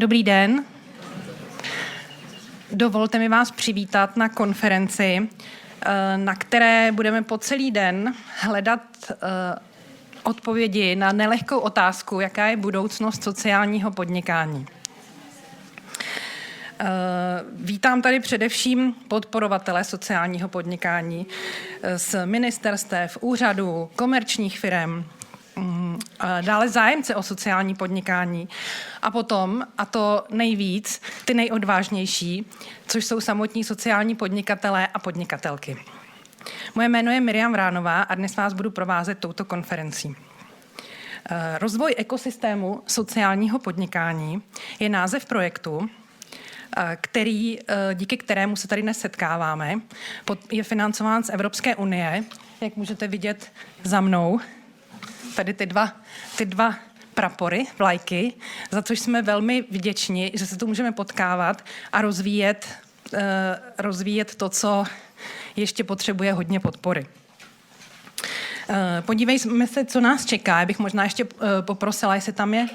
Dobrý den. Dovolte mi vás přivítat na konferenci, na které budeme po celý den hledat odpovědi na nelehkou otázku, jaká je budoucnost sociálního podnikání. Vítám tady především podporovatele sociálního podnikání z ministerstev, úřadů, komerčních firem, dále zájemce o sociální podnikání a potom, a to nejvíc, ty nejodvážnější, což jsou samotní sociální podnikatelé a podnikatelky. Moje jméno je Miriam Vránová a dnes vás budu provázet touto konferencí. Rozvoj ekosystému sociálního podnikání je název projektu, díky kterému se tady dnes setkáváme. Je financován z Evropské unie, jak můžete vidět za mnou. Tady ty dva prapory, vlajky, za což jsme velmi vděční, že se tu můžeme potkávat a rozvíjet to, co ještě potřebuje hodně podpory. Podívejme se, co nás čeká. Já bych možná ještě poprosila, jestli tam je.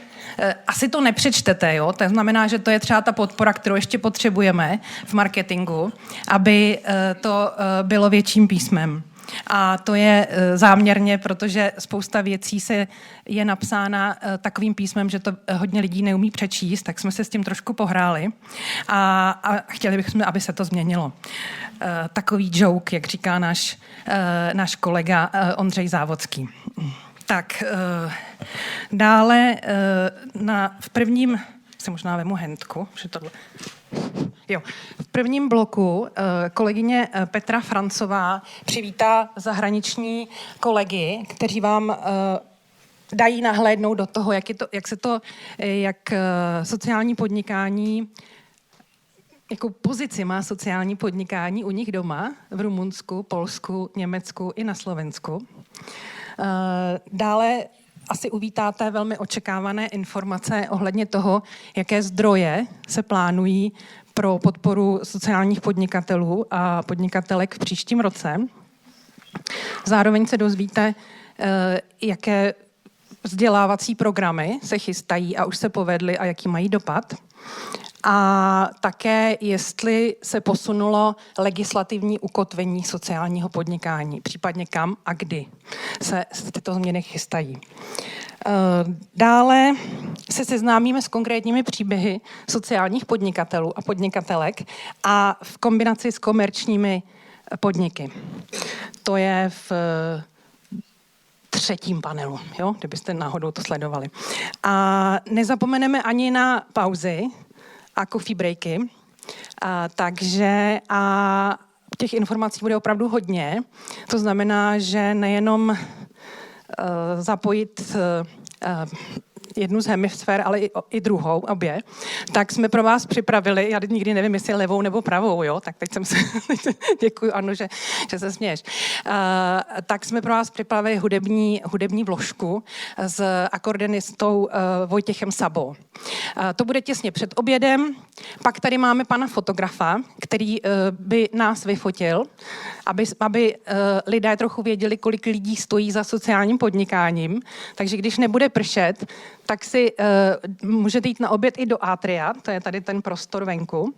Asi to nepřečtete, jo? To znamená, že to je třeba ta podpora, kterou ještě potřebujeme v marketingu, aby to bylo větším písmem. A to je záměrně, protože spousta věcí je napsána takovým písmem, že to hodně lidí neumí přečíst, tak jsme se s tím trošku pohráli a chtěli bychom, aby se to změnilo. Takový joke, jak říká náš kolega Ondřej Závodský. Tak dále v prvním, se možná vemu hentku, že tohle... Jo. V prvním bloku kolegyně Petra Francová přivítá zahraniční kolegy, kteří vám dají nahlédnout do toho, jak sociální podnikání, jakou pozici má sociální podnikání u nich doma, v Rumunsku, Polsku, Německu i na Slovensku. Dále asi uvítáte velmi očekávané informace ohledně toho, jaké zdroje se plánují pro podporu sociálních podnikatelů a podnikatelek v příštím roce. Zároveň se dozvíte, jaké vzdělávací programy se chystají a už se povedly a jaký mají dopad. A také, jestli se posunulo legislativní ukotvení sociálního podnikání, případně kam a kdy se tyto změny chystají. Dále se seznámíme s konkrétními příběhy sociálních podnikatelů a podnikatelek a v kombinaci s komerčními podniky. To je v třetím panelu, jo? Kdybyste náhodou to sledovali. A nezapomeneme ani na pauzy a coffee breaky, takže těch informací bude opravdu hodně. To znamená, že nejenom zapojit jednu z hemisfér, ale i druhou, obě, tak jsme pro vás připravili, já nikdy nevím, jestli levou nebo pravou, jo, tak teď jsem se, děkuji, Anu, že se směješ. Tak jsme pro vás připravili hudební vložku s akordeonistou Vojtěchem Sabou. To bude těsně před obědem, pak tady máme pana fotografa, který by nás vyfotil, aby lidé trochu věděli, kolik lidí stojí za sociálním podnikáním, takže když nebude pršet, tak si můžete jít na oběd i do Atria, to je tady ten prostor venku.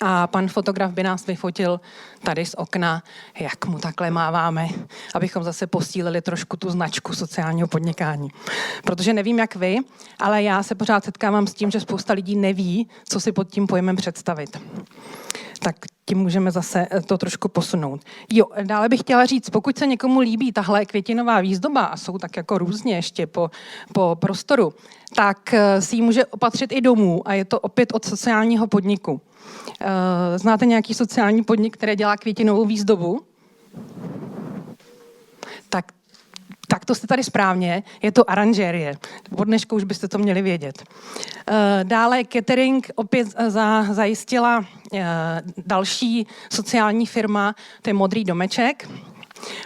A pan fotograf by nás vyfotil tady z okna, jak mu takhle máváme, abychom zase posílili trošku tu značku sociálního podnikání. Protože nevím, jak vy, ale já se pořád setkávám s tím, že spousta lidí neví, co si pod tím pojmem představit. Tak tím můžeme zase to trošku posunout. Jo, dále bych chtěla říct, pokud se někomu líbí tahle květinová výzdoba, a jsou tak jako různě ještě po prostoru, tak si ji může opatřit i domů a je to opět od sociálního podniku. Znáte nějaký sociální podnik, který dělá květinovou výzdobu? Tak to jste tady správně, je to aranžérie. Od dneška už byste to měli vědět. Dále catering opět zajistila další sociální firma, to je Modrý domeček.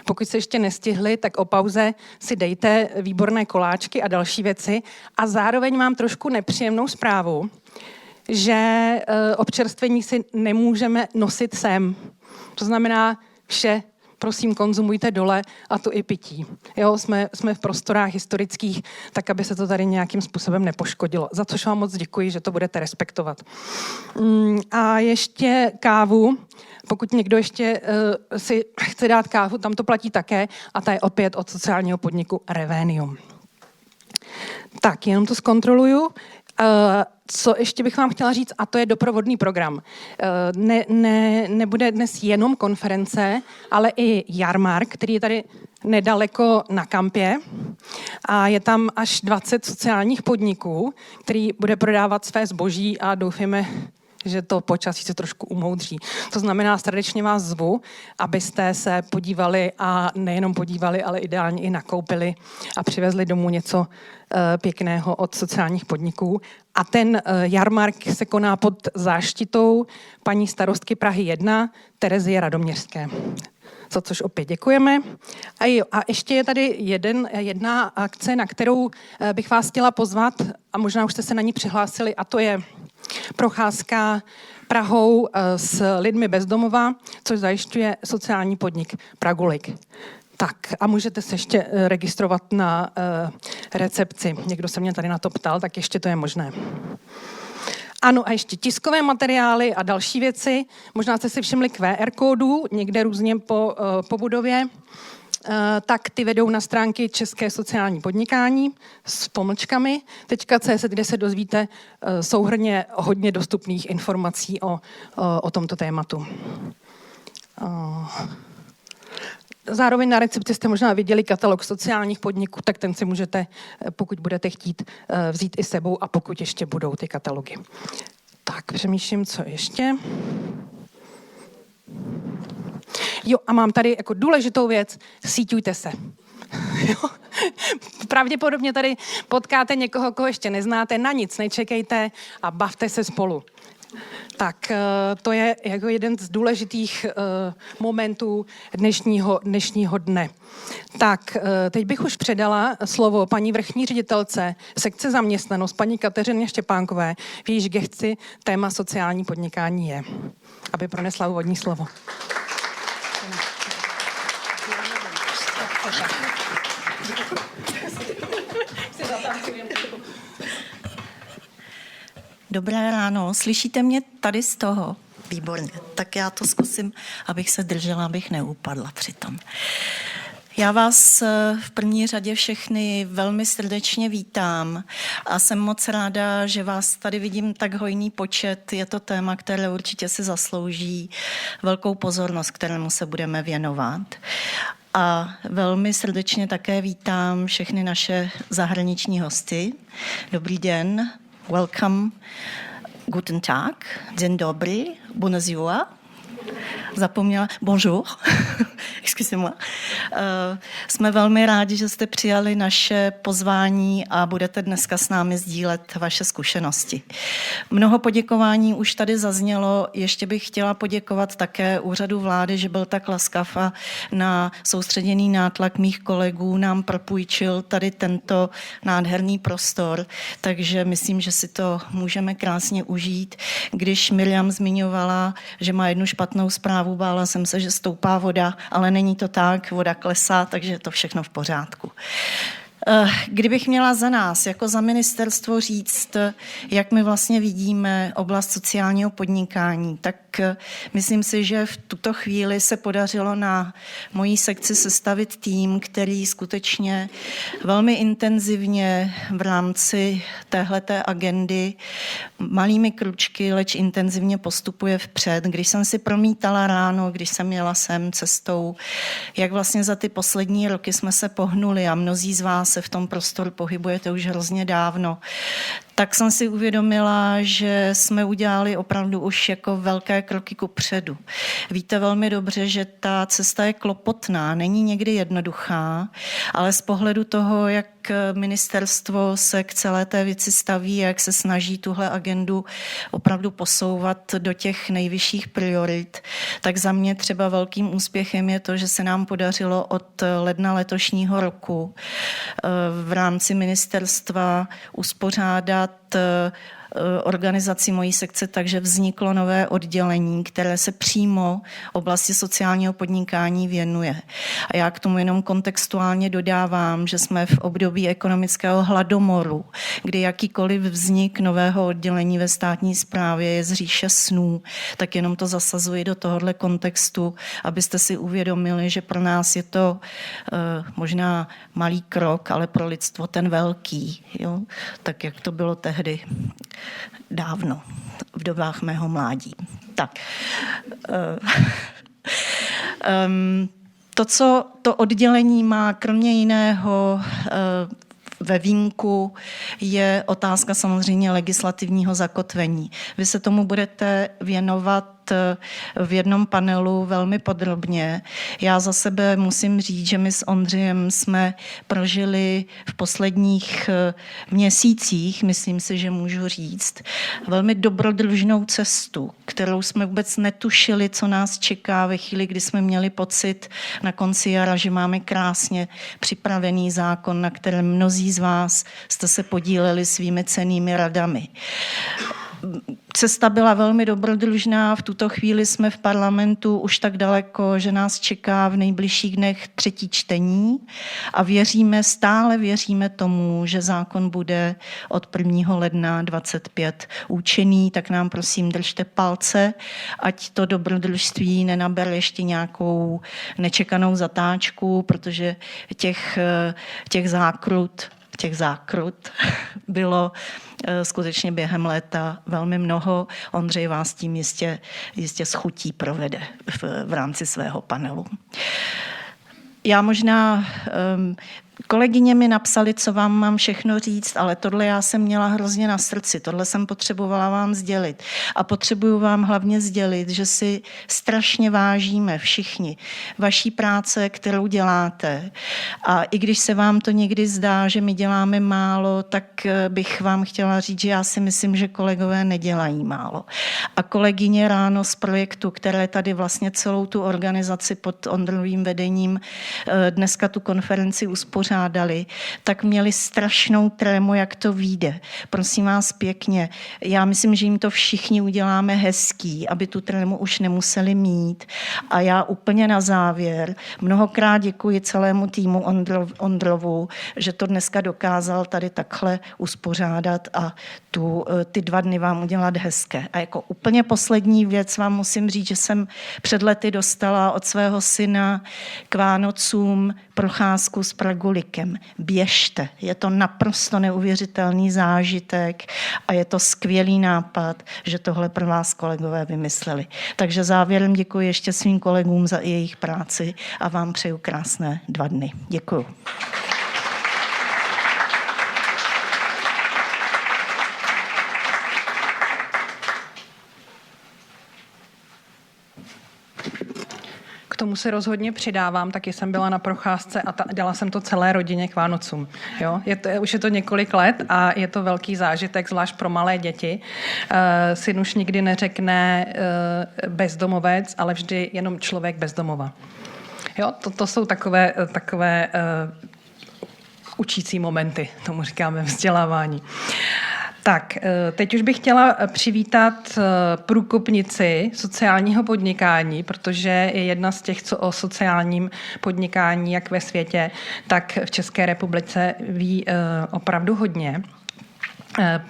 Pokud se ještě nestihli, tak o pauze si dejte výborné koláčky a další věci. A zároveň mám trošku nepříjemnou zprávu, že občerstvení si nemůžeme nosit sem. To znamená, vše prosím, konzumujte dole, a to i pití. Jo, jsme v prostorách historických, tak aby se to tady nějakým způsobem nepoškodilo. Za což vám moc děkuji, že to budete respektovat. A ještě kávu. Pokud někdo ještě si chce dát kávu, tam to platí také, a ta je opět od sociálního podniku Revenium. Tak, jenom to zkontroluju. Co ještě bych vám chtěla říct, a to je doprovodný program. Nebude dnes jenom konference, ale i jarmark, který je tady nedaleko na kampě. A je tam až 20 sociálních podniků, který bude prodávat své zboží a doufáme, že to počasí se trošku umoudří. To znamená, srdečně vás zvu, abyste se podívali a nejenom podívali, ale ideálně i nakoupili a přivezli domů něco pěkného od sociálních podniků. A ten jarmark se koná pod záštitou paní starostky Prahy 1, Terezie Radoměřské. Za což opět děkujeme. A ještě je tady jedna akce, na kterou bych vás chtěla pozvat, a možná už jste se na ní přihlásili, a to je procházka Prahou s lidmi bez domova, což zajišťuje sociální podnik Pragulik. Tak a můžete se ještě registrovat na recepci. Někdo se mě tady na to ptal, tak ještě to je možné. Ano, a ještě tiskové materiály a další věci. Možná jste si všimli QR kódů někde různě po budově. Tak ty vedou na stránky České sociální podnikání s pomlčkami .cz, kde se dozvíte souhrnně hodně dostupných informací o tomto tématu. Zároveň na recepci jste možná viděli katalog sociálních podniků, tak ten si můžete, pokud budete chtít, vzít i sebou, a pokud ještě budou ty katalogy. Tak, přemýšlím, co ještě. Jo, a mám tady jako důležitou věc, síťujte se. Jo? Pravděpodobně tady potkáte někoho, koho ještě neznáte, na nic nečekejte a bavte se spolu. Tak to je jako jeden z důležitých momentů dnešního dne. Tak teď bych už předala slovo paní vrchní ředitelce sekce zaměstnanost, paní Kateřině Štěpánkové, v jejíž gesci téma sociální podnikání je, aby pronesla úvodní slovo. Dobré ráno, slyšíte mě tady z toho? Výborně, tak já to zkusím, abych se držela, abych neupadla přitom. Já vás v první řadě všechny velmi srdečně vítám a jsem moc ráda, že vás tady vidím tak hojný počet. Je to téma, které určitě si zaslouží velkou pozornost, kterému se budeme věnovat. A velmi srdečně také vítám všechny naše zahraniční hosty. Dobrý den, welcome, guten Tag, dzień dobry, bună ziua. Zapomněla, bonjour, excusez-moi. Jsme velmi rádi, že jste přijali naše pozvání a budete dneska s námi sdílet vaše zkušenosti. Mnoho poděkování už tady zaznělo, ještě bych chtěla poděkovat také úřadu vlády, že byl tak laskav a na soustředěný nátlak mých kolegů nám propůjčil tady tento nádherný prostor, takže myslím, že si to můžeme krásně užít. Když Miriam zmiňovala, že má jednu špatnou zprávu, bála jsem se, že stoupá voda, ale není to tak, voda klesá, takže je to všechno v pořádku. Kdybych měla za nás, jako za ministerstvo říct, jak my vlastně vidíme oblast sociálního podnikání, tak myslím si, že v tuto chvíli se podařilo na mojí sekci sestavit tým, který skutečně velmi intenzivně v rámci téhleté agendy malými kručky, leč intenzivně postupuje vpřed. Když jsem si promítala ráno, když jsem jela sem cestou, jak vlastně za ty poslední roky jsme se pohnuli a mnozí z vás se v tom prostoru pohybujete už hrozně dávno, tak jsem si uvědomila, že jsme udělali opravdu už jako velké kroky kupředu. Víte velmi dobře, že ta cesta je klopotná, není někdy jednoduchá, ale z pohledu toho, jak ministerstvo se k celé té věci staví, jak se snaží tuhle agendu opravdu posouvat do těch nejvyšších priorit, tak za mě třeba velkým úspěchem je to, že se nám podařilo od ledna letošního roku v rámci ministerstva uspořádat organizaci mojí sekce tak, že vzniklo nové oddělení, které se přímo oblasti sociálního podnikání věnuje. A já k tomu jenom kontextuálně dodávám, že jsme v období ekonomického hladomoru, kdy jakýkoliv vznik nového oddělení ve státní správě je z říše snů, tak jenom to zasazuji do tohohle kontextu, abyste si uvědomili, že pro nás je to možná malý krok, ale pro lidstvo ten velký, jo? Tak jak to bylo tehdy dávno, v dobách mého mládí. Tak. To oddělení má kromě jiného ve vínku je otázka samozřejmě legislativního zakotvení. Vy se tomu budete věnovat v jednom panelu velmi podrobně. Já za sebe musím říct, že my s Ondřejem jsme prožili v posledních měsících, myslím si, že můžu říct, velmi dobrodružnou cestu, kterou jsme vůbec netušili, co nás čeká ve chvíli, kdy jsme měli pocit na konci jara, že máme krásně připravený zákon, na kterém mnozí z vás jste se podíleli svými cennými radami. Cesta byla velmi dobrodružná, v tuto chvíli jsme v parlamentu už tak daleko, že nás čeká v nejbližších dnech 3. čtení a stále věříme tomu, že zákon bude od 1. ledna 2025 účinný, tak nám prosím držte palce, ať to dobrodružství nenabere ještě nějakou nečekanou zatáčku, protože těch zákrut bylo skutečně během léta velmi mnoho. Ondřej vás tím jistě s chutí provede v rámci svého panelu. Já možná kolegyně mi napsali, co vám mám všechno říct, ale tohle já jsem měla hrozně na srdci, tohle jsem potřebovala vám sdělit. A potřebuju vám hlavně sdělit, že si strašně vážíme všichni vaší práce, kterou děláte. A i když se vám to někdy zdá, že my děláme málo, tak bych vám chtěla říct, že já si myslím, že kolegové nedělají málo. A kolegyně ráno z projektu, které tady vlastně celou tu organizaci pod Ondrovým vedením dneska tu konferenci uspořádali, tak měli strašnou trému, jak to vyjde. Prosím vás pěkně, já myslím, že jim to všichni uděláme hezký, aby tu trému už nemuseli mít. A já úplně na závěr mnohokrát děkuji celému týmu Ondrovu, že to dneska dokázal tady takhle uspořádat a ty 2 dny vám udělat hezké. A jako úplně poslední věc vám musím říct, že jsem před lety dostala od svého syna k Vánocům procházku s pragulikem. Běžte, je to naprosto neuvěřitelný zážitek a je to skvělý nápad, že tohle pro vás kolegové vymysleli. Takže závěrem děkuji ještě svým kolegům za jejich práci a vám přeju krásné 2 dny. Děkuju. K tomu se rozhodně přidávám, taky jsem byla na procházce a dělala jsem to celé rodině k Vánocům. Jo? Už je to několik let a je to velký zážitek, zvlášť pro malé děti. Syn už nikdy neřekne bezdomovec, ale vždy jenom člověk bez domova. Jo? To jsou takové učící momenty, tomu říkáme vzdělávání. Tak, teď už bych chtěla přivítat průkopnici sociálního podnikání, protože je jedna z těch, co o sociálním podnikání, jak ve světě, tak v České republice ví opravdu hodně.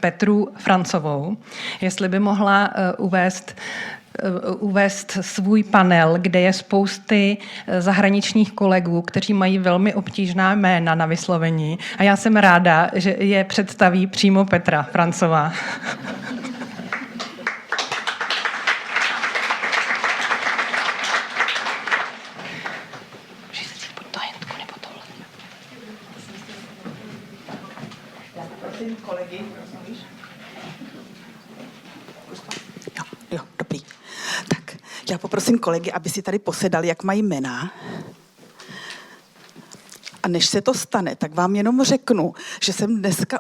Petru Francovou, jestli by mohla uvést svůj panel, kde je spousty zahraničních kolegů, kteří mají velmi obtížná jména na vyslovení. A já jsem ráda, že je představí přímo Petra Francová. Jo, dobrý. Tak, já poprosím kolegy, aby si tady posedali, jak mají jména. A než se to stane, tak vám jenom řeknu, že jsem dneska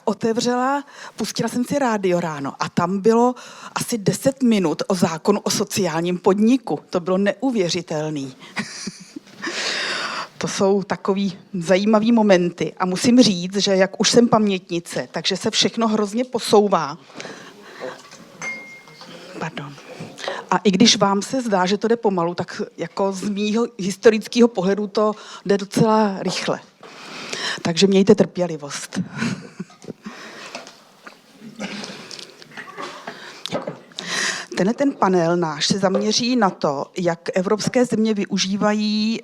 pustila jsem si rádio ráno a tam bylo asi 10 minut o zákonu o sociálním podniku. To bylo neuvěřitelný. To jsou takový zajímavý momenty a musím říct, že jak už jsem pamětnice, takže se všechno hrozně posouvá. Pardon. A i když vám se zdá, že to jde pomalu, tak jako z mýho historického pohledu to jde docela rychle. Takže mějte trpělivost. Ten panel náš se zaměří na to, jak evropské země využívají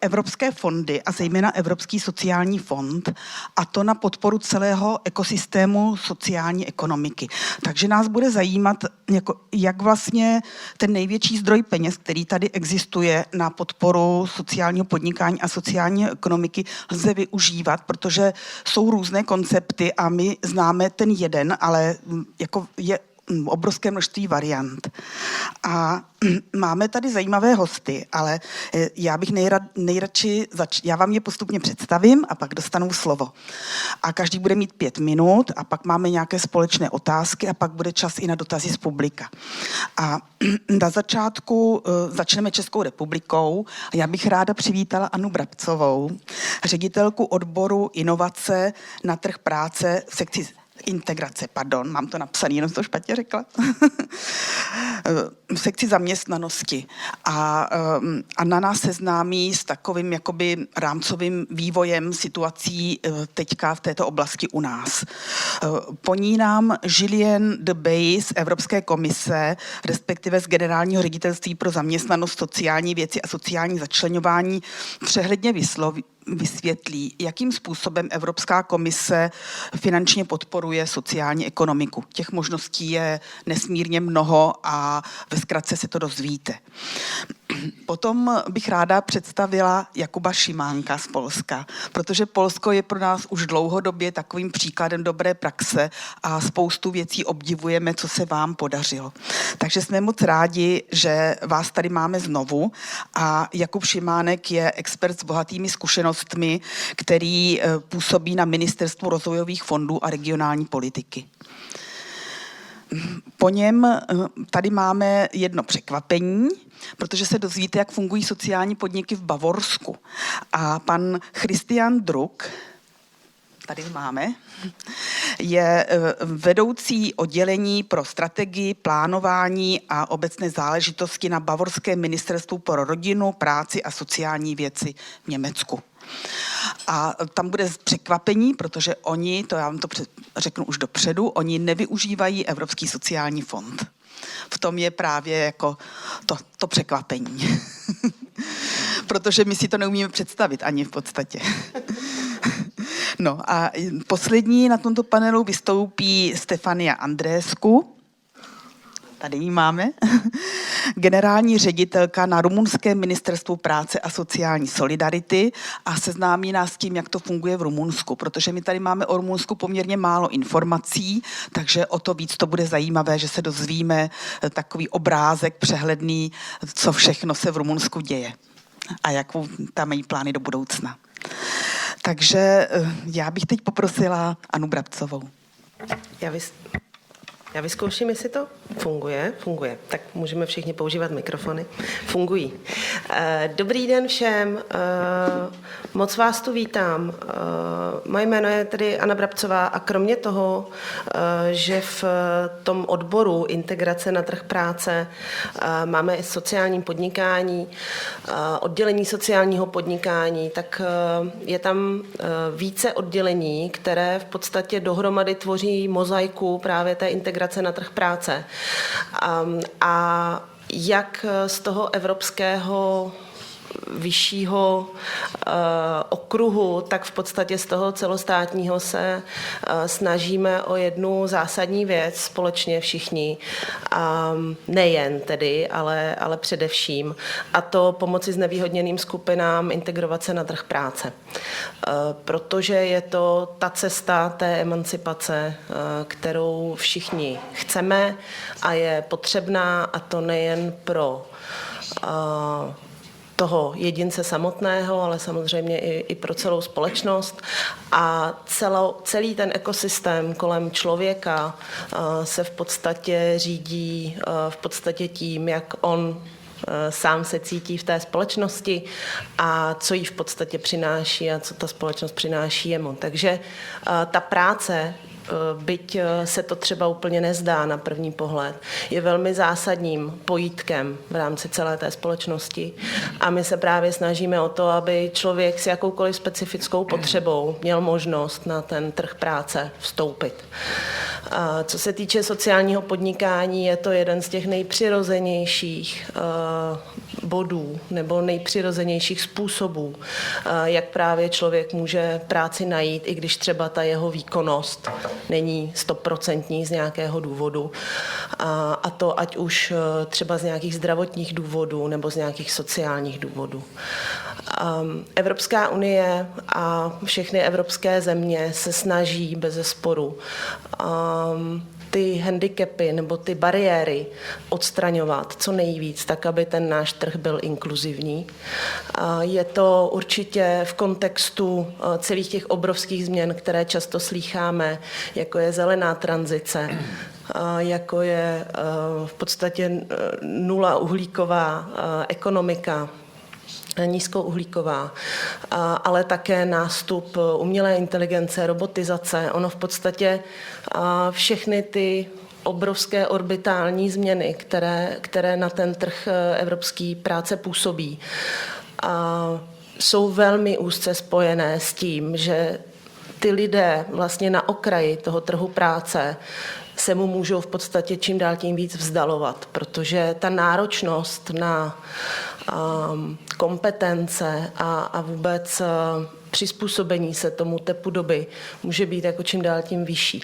evropské fondy a zejména Evropský sociální fond, a to na podporu celého ekosystému sociální ekonomiky. Takže nás bude zajímat, jak vlastně ten největší zdroj peněz, který tady existuje na podporu sociálního podnikání a sociální ekonomiky, lze využívat, protože jsou různé koncepty a my známe ten jeden, ale je obrovské množství variant. A máme tady zajímavé hosty, ale já bych nejradši já vám je postupně představím a pak dostanou slovo. A každý bude mít 5 minut a pak máme nějaké společné otázky a pak bude čas i na dotazy z publika. A na začátku začneme Českou republikou. Já bych ráda přivítala Annu Brabcovou, ředitelku odboru inovace na trh práce v sekci integrace, pardon, mám to napsané, jenom to špatně řekla. V sekci zaměstnanosti. A na nás seznámí s takovým jakoby rámcovým vývojem situací teďka v této oblasti u nás. Po ní nám Julien de Bay z Evropské komise, respektive z Generálního ředitelství pro zaměstnanost, sociální věci a sociální začleňování přehledně vysvětlí, jakým způsobem Evropská komise finančně podporuje sociální ekonomiku. Těch možností je nesmírně mnoho a ve zkratce se to dozvíte. Potom bych ráda představila Jakuba Šimánka z Polska, protože Polsko je pro nás už dlouhodobě takovým příkladem dobré praxe a spoustu věcí obdivujeme, co se vám podařilo. Takže jsme moc rádi, že vás tady máme znovu a Jakub Šimánek je expert s bohatými zkušenostmi, který působí na Ministerstvu rozvojových fondů a regionální politiky. Po něm tady máme jedno překvapení, protože se dozvíte, jak fungují sociální podniky v Bavorsku. A pan Christian Druck, tady máme, je vedoucí oddělení pro strategii, plánování a obecné záležitosti na Bavorském ministerstvu pro rodinu, práci a sociální věci v Německu. A tam bude překvapení, protože oni, to já vám to řeknu už dopředu, oni nevyužívají Evropský sociální fond. V tom je právě jako to překvapení. Protože my si to neumíme představit ani v podstatě. No a poslední na tomto panelu vystoupí Stefania Andreescu. Tady ji máme. Generální ředitelka na rumunském ministerstvu práce a sociální solidarity a seznámí nás s tím, jak to funguje v Rumunsku, protože my tady máme o Rumunsku poměrně málo informací, takže o to víc to bude zajímavé, že se dozvíme takový obrázek přehledný, co všechno se v Rumunsku děje a jakou tam mají plány do budoucna. Takže já bych teď poprosila Annu Brabcovou. Já vyzkouším, jestli to funguje. Funguje. Tak můžeme všichni používat mikrofony. Fungují. Dobrý den všem. Moc vás tu vítám. Moje jméno je tedy Anna Brabcová a kromě toho, že v tom odboru integrace na trh práce máme i sociální podnikání, oddělení sociálního podnikání, tak je tam více oddělení, které v podstatě dohromady tvoří mozaiku právě té integrace na trh práce. A jak z toho evropského vyššího okruhu, tak v podstatě z toho celostátního se snažíme o jednu zásadní věc společně všichni. Nejen tedy, ale především. A to pomoci znevýhodněným skupinám integrovat se na trh práce. Protože je to ta cesta té emancipace, kterou všichni chceme a je potřebná, a to nejen pro toho jedince samotného, ale samozřejmě i pro celou společnost. A celý ten ekosystém kolem člověka se v podstatě řídí v podstatě tím, jak on sám se cítí v té společnosti a co jí v podstatě přináší a co ta společnost přináší jemu. Takže ta práce byť se to třeba úplně nezdá na první pohled, je velmi zásadním pojítkem v rámci celé té společnosti. A my se právě snažíme o to, aby člověk s jakoukoliv specifickou potřebou měl možnost na ten trh práce vstoupit. A co se týče sociálního podnikání, je to jeden z těch nejpřirozenějších bodů nebo nejpřirozenějších způsobů, jak právě člověk může práci najít, i když třeba ta jeho výkonnost není 100% z nějakého důvodu. A to ať už třeba z nějakých zdravotních důvodů nebo z nějakých sociálních důvodů. Evropská unie a všechny evropské země se snaží bezesporu ty handicapy nebo ty bariéry odstraňovat co nejvíc, tak aby ten náš trh byl inkluzivní. Je to určitě v kontextu celých těch obrovských změn, které často slýcháme, jako je zelená tranzice, jako je v podstatě nula uhlíková ekonomika, nízkouhlíková, ale také nástup umělé inteligence, robotizace. Ono v podstatě všechny ty obrovské orbitální změny, které na ten trh evropský práce působí, jsou velmi úzce spojené s tím, že ty lidé vlastně na okraji toho trhu práce se mu můžou v podstatě čím dál tím víc vzdalovat, protože ta náročnost na kompetence a vůbec přizpůsobení se tomu typu doby může být jako čím dál tím vyšší.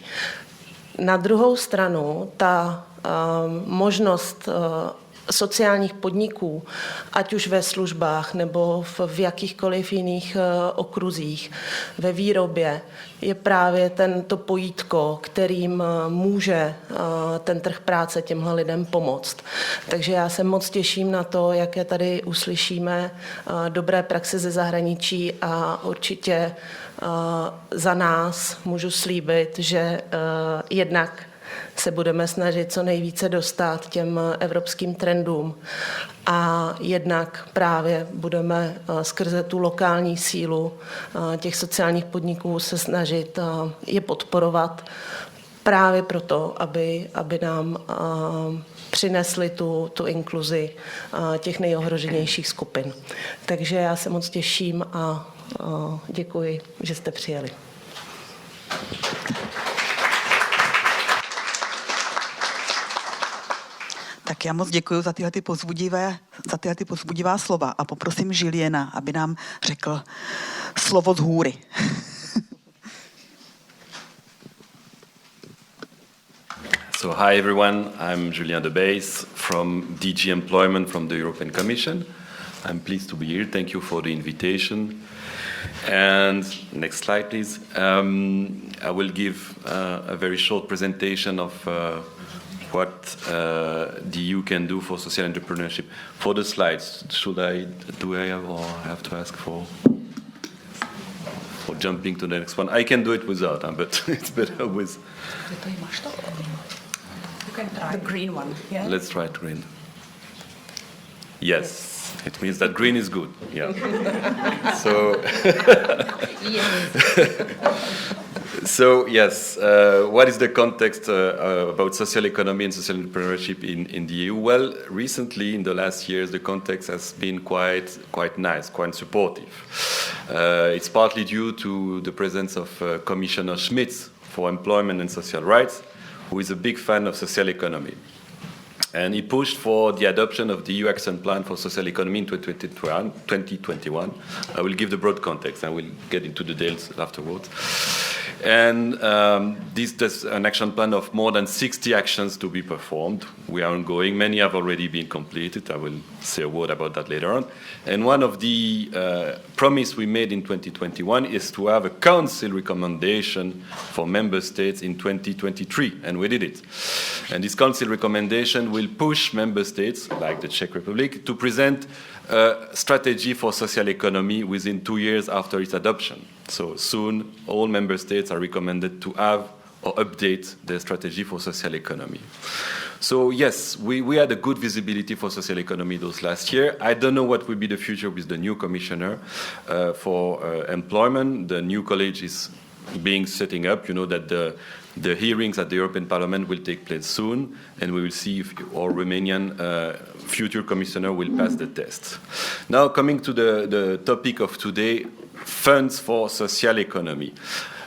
Na druhou stranu ta možnost sociálních podniků, ať už ve službách nebo v jakýchkoliv jiných okruzích, ve výrobě, je právě to pojítko, kterým může ten trh práce těmhle lidem pomoct. Takže já se moc těším na to, jaké tady uslyšíme dobré praxe ze zahraničí a určitě za nás můžu slíbit, že jednak se budeme snažit co nejvíce dostat těm evropským trendům a jednak právě budeme skrze tu lokální sílu těch sociálních podniků se snažit je podporovat právě proto, aby nám přinesli tu inkluzi těch nejohroženějších skupin. Takže já se moc těším a děkuji, že jste přijeli. Tak já moc děkuji za tyhle povzbudivá slova a poprosím Žiliena, aby nám řekl slovo z hůry. So hi everyone, I'm Julien Debays from DG Employment from the European Commission. I'm pleased to be here. Thank you for the invitation. And next slide, please. I will give a very short presentation of what the EU can do for social entrepreneurship. For the slides, do I have, or I have to ask for jumping to the next one? I can do it without, but it's better with. You can try. The green one, yeah? Let's try green. Yes. It means that green is good. Yeah. So. So yes, what is the context about social economy and social entrepreneurship in the EU? Well, recently, in the last years, the context has been quite nice, quite supportive. It's partly due to the presence of Commissioner Schmidt for Employment and Social Rights, who is a big fan of social economy. And he pushed for the adoption of the EU Action Plan for Social Economy in 2021. I will give the broad context. I will get into the details afterwards. And this is an action plan of more than 60 actions to be performed. We are ongoing. Many have already been completed. I will say a word about that later on. And one of the promise we made in 2021 is to have a council recommendation for member states in 2023, and we did it. And this council recommendation will push member states, like the Czech Republic, to present a strategy for social economy within 2 years after its adoption. So soon, all member states are recommended to have or update their strategy for social economy. So yes, we had a good visibility for social economy those last year. I don't know what will be the future with the new commissioner for employment. The new college is being setting up. You know that the hearings at the European Parliament will take place soon, and we will see if our Romanian future commissioner will pass the test. Now, coming to the topic of today, funds for social economy.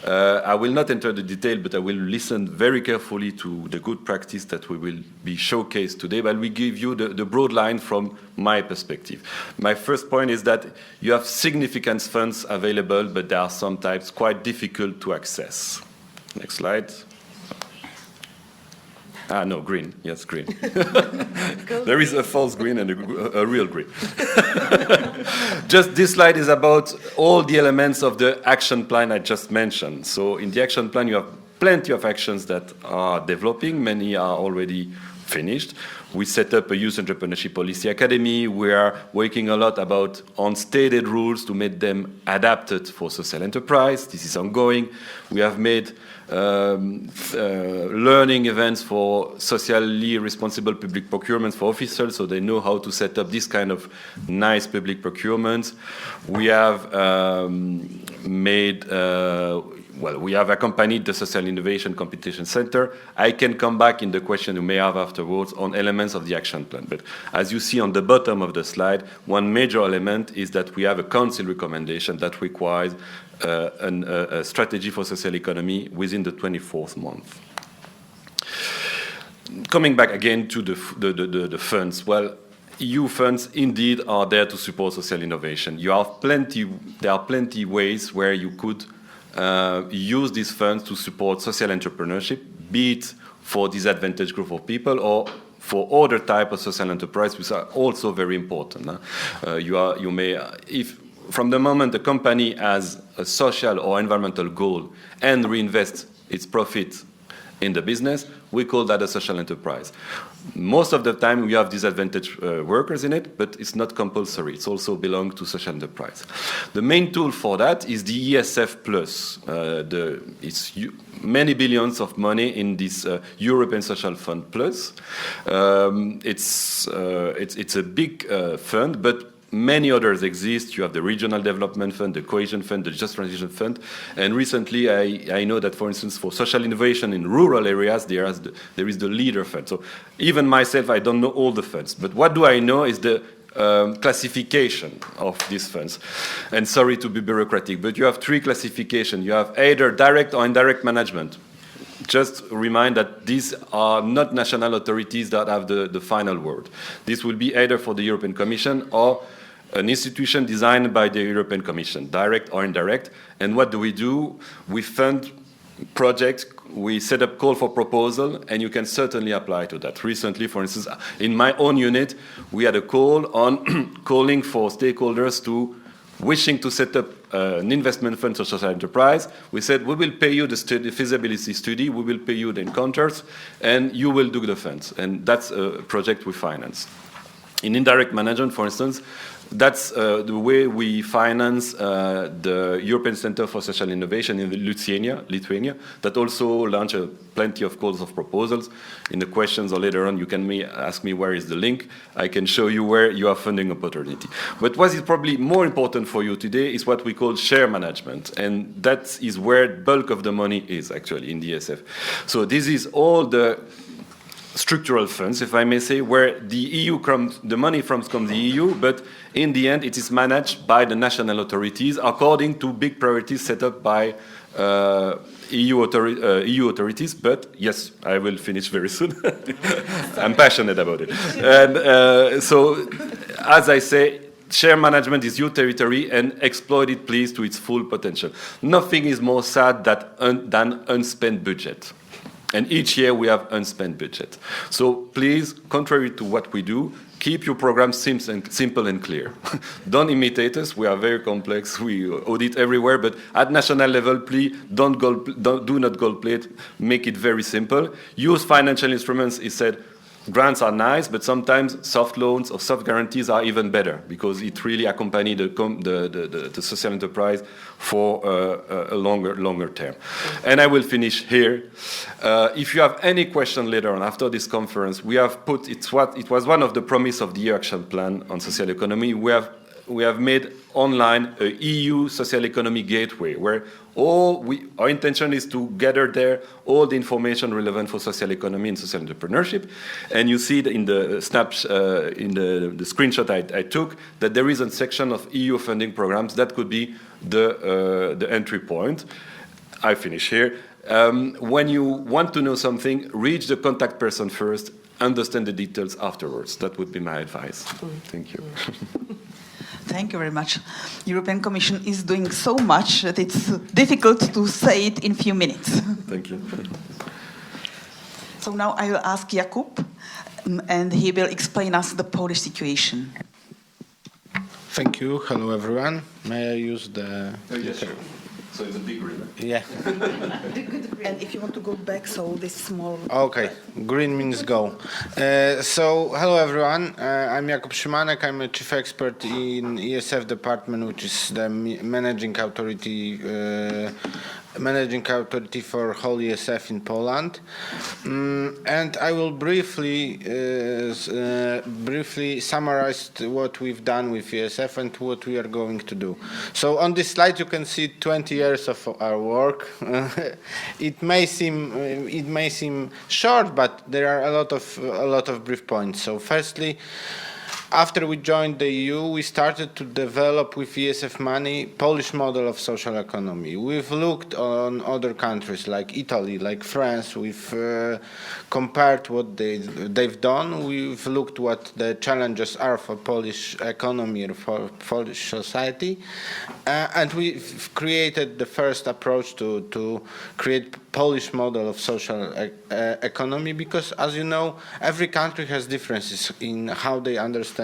I will not enter the detail, but I will listen very carefully to the good practice that we will be showcased today, but we give you the broad line from my perspective. My first point is that you have significant funds available, but there are some types quite difficult to access. Next slide. No, green. Yes, green. There is a false green and a real green. Just this slide is about all the elements of the action plan I just mentioned. So in the action plan, you have plenty of actions that are developing. Many are already finished. We set up a Youth Entrepreneurship Policy Academy. We are working a lot on stated rules to make them adapted for social enterprise. This is ongoing. We have made learning events for socially responsible public procurement for officials, so they know how to set up this kind of nice public procurement. We have we have accompanied the Social Innovation Competition Center. I can come back in the question you may have afterwards on elements of the action plan. But as you see on the bottom of the slide, one major element is that we have a council recommendation that requires a strategy for social economy within the 24th month. Coming back again to the funds. Well, EU funds indeed are there to support social innovation. There are plenty ways where you could use these funds to support social entrepreneurship, be it for disadvantaged group of people or for other type of social enterprise, which are also very important. If from the moment a company has a social or environmental goal and reinvests its profit in the business, we call that a social enterprise. Most of the time we have disadvantaged workers in it, but it's not compulsory. It's also belongs to social enterprise. The main tool for that is the ESF Plus. It's many billions of money in this European Social Fund Plus. It's a big fund, but many others exist. You have the Regional Development Fund, the Cohesion Fund, the Just Transition Fund. And recently, I know that, for instance, for social innovation in rural areas, there is the Leader Fund. So even myself, I don't know all the funds. But what do I know is the classification of these funds. And sorry to be bureaucratic, but you have three classifications. You have either direct or indirect management. Just remind that these are not national authorities that have the final word. This will be either for the European Commission or an institution designed by the European Commission, direct or indirect. And what do? We fund projects, we set up call for proposal, and you can certainly apply to that. Recently, for instance, in my own unit, we had a call on calling for stakeholders to wishing to set up an investment fund for social enterprise. We said, we will pay you the feasibility study, we will pay you the encounters, and you will do the funds. And that's a project we finance. In indirect management, for instance, that's the way we finance the European Center for Social Innovation in Lithuania, that also launched plenty of calls of proposals. In the questions or later on, you can ask me where is the link. I can show you where you have funding opportunity. But what is probably more important for you today is what we call share management. And that is where the bulk of the money is actually in the ESF. So this is all the structural funds, if I may say, where the money comes from the EU, but in the end it is managed by the national authorities according to big priorities set up by EU authorities. But yes, I will finish very soon. I'm passionate about it. And so, as I say, share management is your territory and exploit it, please, to its full potential. Nothing is more sad than unspent budget. And each year we have unspent budget. So please, contrary to what we do, keep your program simple and clear. Don't imitate us. We are very complex. We audit everywhere. But at national level, please do not gold plate. Make it very simple. Use financial instruments. It said grants are nice, but sometimes soft loans or soft guarantees are even better because it really accompanies the social enterprise for a longer term. And I will finish here. If you have any question later on after this conference, we have put it was one of the promise of the EU Action Plan on social economy. We have made online a EU social economy gateway where Our intention is to gather there all the information relevant for social economy and social entrepreneurship. And you see in the the screenshot I took that there is a section of EU funding programs that could be the entry point. I finish here. When you want to know something, reach the contact person first, understand the details afterwards. That would be my advice. Thank you. Thank you very much. European Commission is doing so much that it's difficult to say it in few minutes. Thank you. So now I will ask Jakub, and he will explain us the Polish situation. Thank you. Hello, everyone. May I use the... Yes, sure. So it's a big green. Yeah. And if you want to go back, so this small... Okay. Green means go. So, hello, everyone. I'm Jakub Szymanek. I'm a chief expert in ESF department, which is the managing authority for whole ESF in Poland. And I will briefly summarize what we've done with ESF and what we are going to do. So on this slide you can see 20 years of our work. It may seem short, but there are a lot of brief points. So firstly, after we joined the EU, we started to develop with ESF money Polish model of social economy. We've looked on other countries like Italy, like France. We've compared what they've done. We've looked what the challenges are for Polish economy and for Polish society. And we've created the first approach to create Polish model of social economy because, as you know, every country has differences in how they understand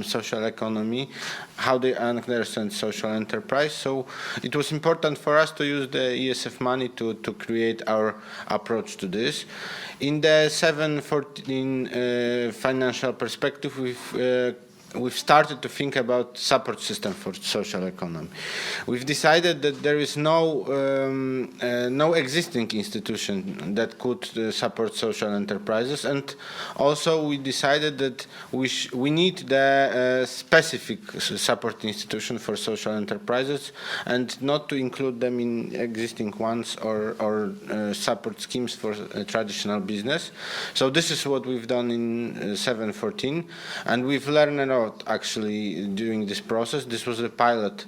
social economy, how they understand social enterprise. So it was important for us to use the ESF money to create our approach to this. In the 7-14 financial perspective, we've started to think about support system for social economy. We've decided that there is no existing institution that could support social enterprises, and also we decided that we need the specific support institution for social enterprises and not to include them in existing ones or support schemes for traditional business. So this is what we've done in 7-14, and we've learned a lot actually during this process. This was a pilot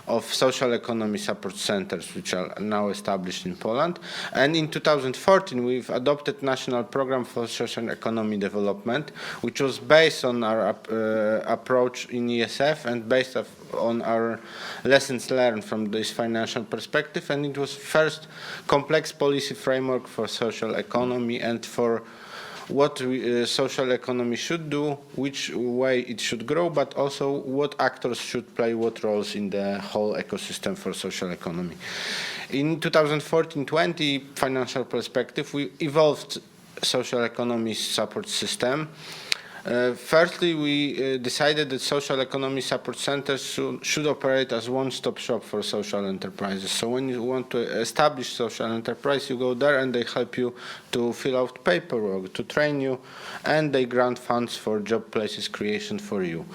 of social economy support centers, which are now established in Poland. And in 2014, we've adopted National Program for Social Economy Development, which was based on our approach in ESF and based on our lessons learned from this financial perspective. And it was first complex policy framework for social economy and for what social economy should do, which way it should grow, but also what actors should play what roles in the whole ecosystem for social economy. In 2014-20 financial perspective, we evolved social economy support system. Firstly, we decided that social economy support centers should operate as one-stop shop for social enterprises. So when you want to establish social enterprise, you go there and they help you to fill out paperwork, to train you, and they grant funds for job places creation for you.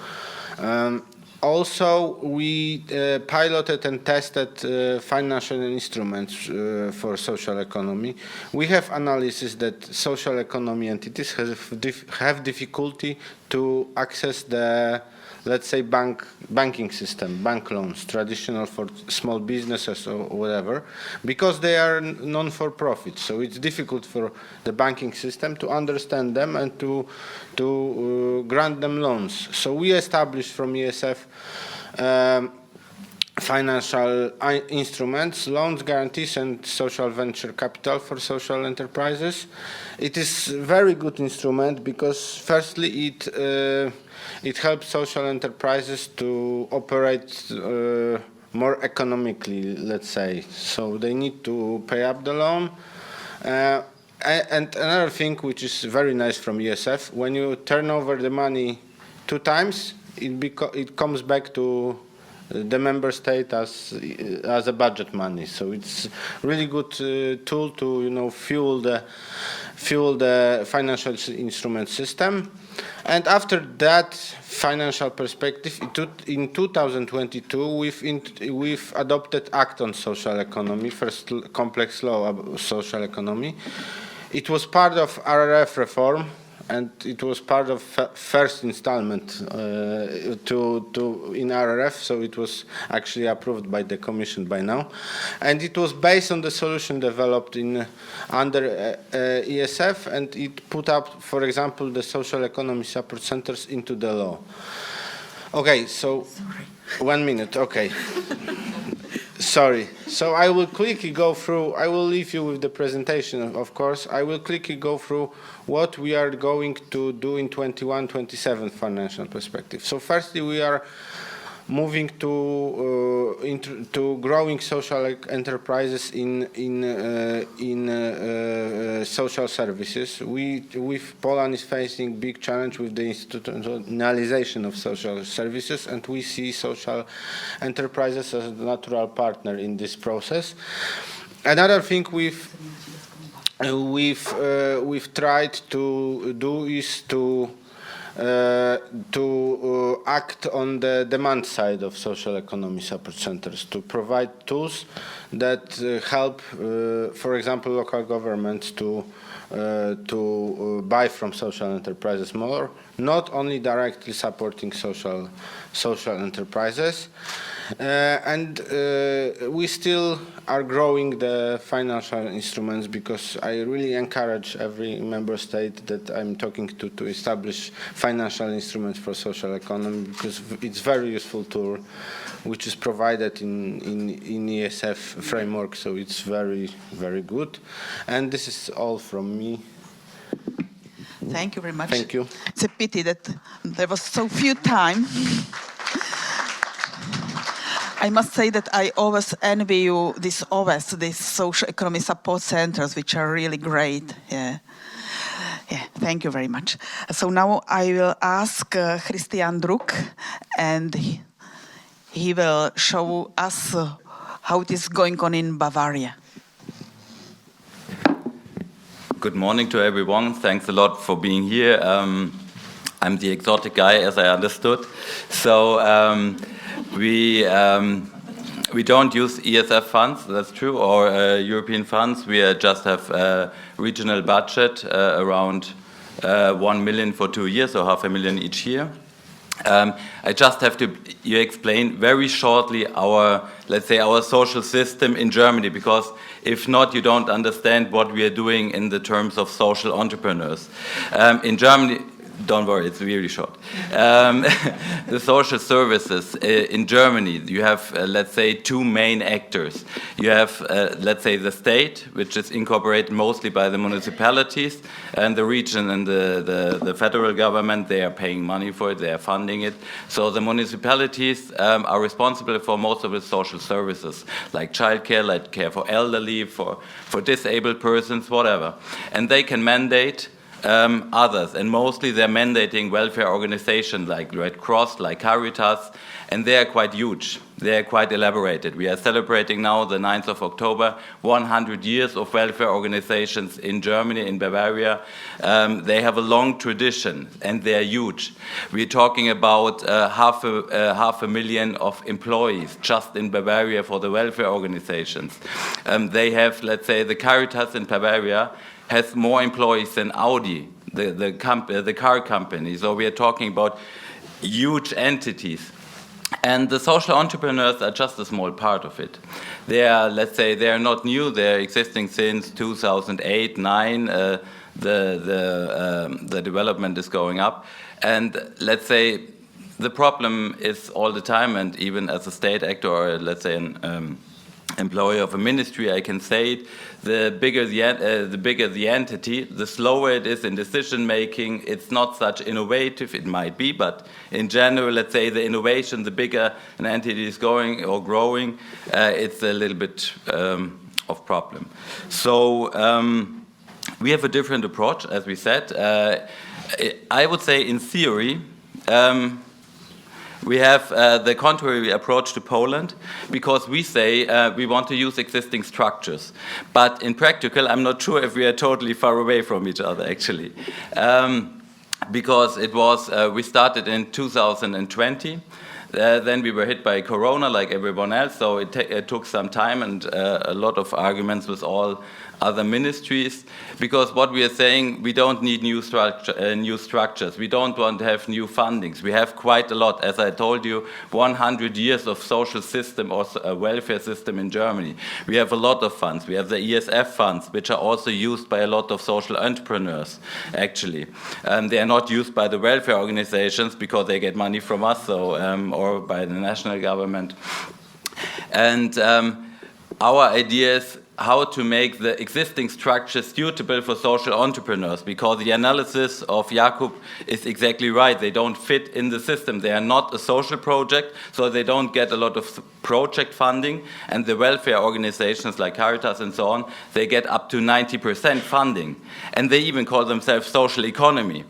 Also, we piloted and tested financial instruments for social economy. We have analysis that social economy entities have difficulty to access the, let's say, banking system, bank loans, traditional for small businesses or whatever, because they are non-for-profit. So it's difficult for the banking system to understand them and to grant them loans. So we established from ESF financial instruments, loans, guarantees, and social venture capital for social enterprises. It is a very good instrument because, firstly, it helps social enterprises to operate more economically, let's say. So they need to pay up the loan. And another thing which is very nice from ESF, when you turn over the money 2 times, it comes back to the member state as a budget money. So it's really good tool to fuel the financial instrument system. And after that financial perspective, in 2022, we've adopted Act on Social Economy, first complex law about social economy. It was part of RRF reform, and it was part of first installment in RRF, so it was actually approved by the Commission by now. And it was based on the solution developed under ESF, and it put up, for example, the social economy support centers into the law. Okay, so 1 minute, okay. Sorry. So I will quickly go through, I will leave you with the presentation, of course. I will quickly go through what we are going to do in 21-27 financial perspective. So firstly, we are moving to growing social enterprises in social services. Poland is facing big challenge with the institutionalization of social services, and we see social enterprises as a natural partner in this process. Another thing we've tried to do is to act on the demand side of social economy support centers, to provide tools that help, for example, local governments to buy from social enterprises more, not only directly supporting social enterprises. And we still are growing the financial instruments, because I really encourage every member state that I'm talking to establish financial instruments for social economy, because it's very useful tool, which is provided in ESF framework, so it's very, very good. And this is all from me. Thank you very much. Thank you. It's a pity that there was so few time. I must say that I always envy you these social economy support centers, which are really great. Yeah, thank you very much. So now I will ask Christian Druck, and he will show us how it is going on in Bavaria. Good morning to everyone. Thanks a lot for being here. I'm the exotic guy, as I understood. So we don't use ESF funds, that's true, or European funds. We just have a regional budget around 1 million for 2 years, so 500,000 each year. I just have to explain very shortly our social system in Germany, because if not, you don't understand what we are doing in the terms of social entrepreneurs. In Germany, don't worry, it's really short. The social services in Germany, you have, let's say, two main actors. You have, let's say, the state, which is incorporated mostly by the municipalities, and the region and the federal government, they are paying money for it, they are funding it. So the municipalities are responsible for most of the social services, like childcare, like care for elderly, for disabled persons, whatever. And they can mandate others, and mostly they're mandating welfare organizations like Red Cross, like Caritas, and they are quite huge. They are quite elaborated. We are celebrating now, the 9th of October, 100 years of welfare organizations in Germany, in Bavaria. They have a long tradition, and they are huge. We're talking about half a million of employees just in Bavaria for the welfare organizations. They have, let's say, the Caritas in Bavaria has more employees than Audi, the car company. So we are talking about huge entities. And the social entrepreneurs are just a small part of it. They are, let's say, they are not new. They are existing since 2008-9. The development is going up. And let's say the problem is all the time, and even as a state actor or, let's say, an employee of a ministry, I can say it, the bigger the entity, the slower it is in decision making. It's not such innovative. It might be, but in general, let's say the innovation, the bigger an entity is going or growing, it's a little bit of problem. So we have a different approach, as we said. I would say in theory, We have the contrary approach to Poland, because we say we want to use existing structures. But in practical, I'm not sure if we are totally far away from each other, actually. Because it was, we started in 2020. Then we were hit by Corona like everyone else, so it took some time and a lot of arguments with all other ministries, because what we are saying, we don't need new structures. We don't want to have new fundings. We have quite a lot. As I told you, 100 years of social system or welfare system in Germany. We have a lot of funds. We have the ESF funds, which are also used by a lot of social entrepreneurs, actually. They are not used by the welfare organizations because they get money from us, so, or by the national government. And our idea is how to make the existing structures suitable for social entrepreneurs, because the analysis of Jakub is exactly right. They don't fit in the system. They are not a social project, so they don't get a lot of project funding, and the welfare organizations like Caritas and so on, they get up to 90% funding, and they even call themselves social economy.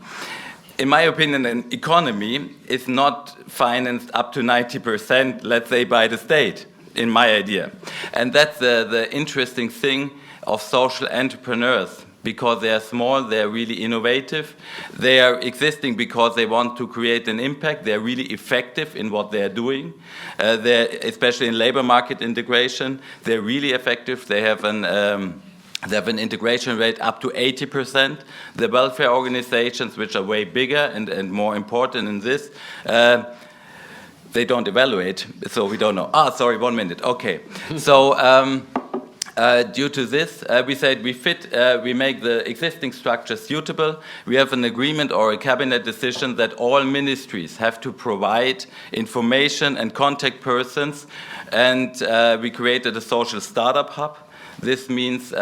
In my opinion, an economy is not financed up to 90%, let's say, by the state, in my idea. And that's the interesting thing of social entrepreneurs, because they are small, they are really innovative, they are existing because they want to create an impact, they are really effective in what they are doing, especially in labor market integration, they're really effective, they have an integration rate up to 80%. The welfare organizations, which are way bigger and more important in this, they don't evaluate, so we don't know. Sorry, 1 minute. Okay. So due to this, we said we make the existing structure suitable. We have an agreement or a cabinet decision that all ministries have to provide information and contact persons, and we created a social startup hub. This means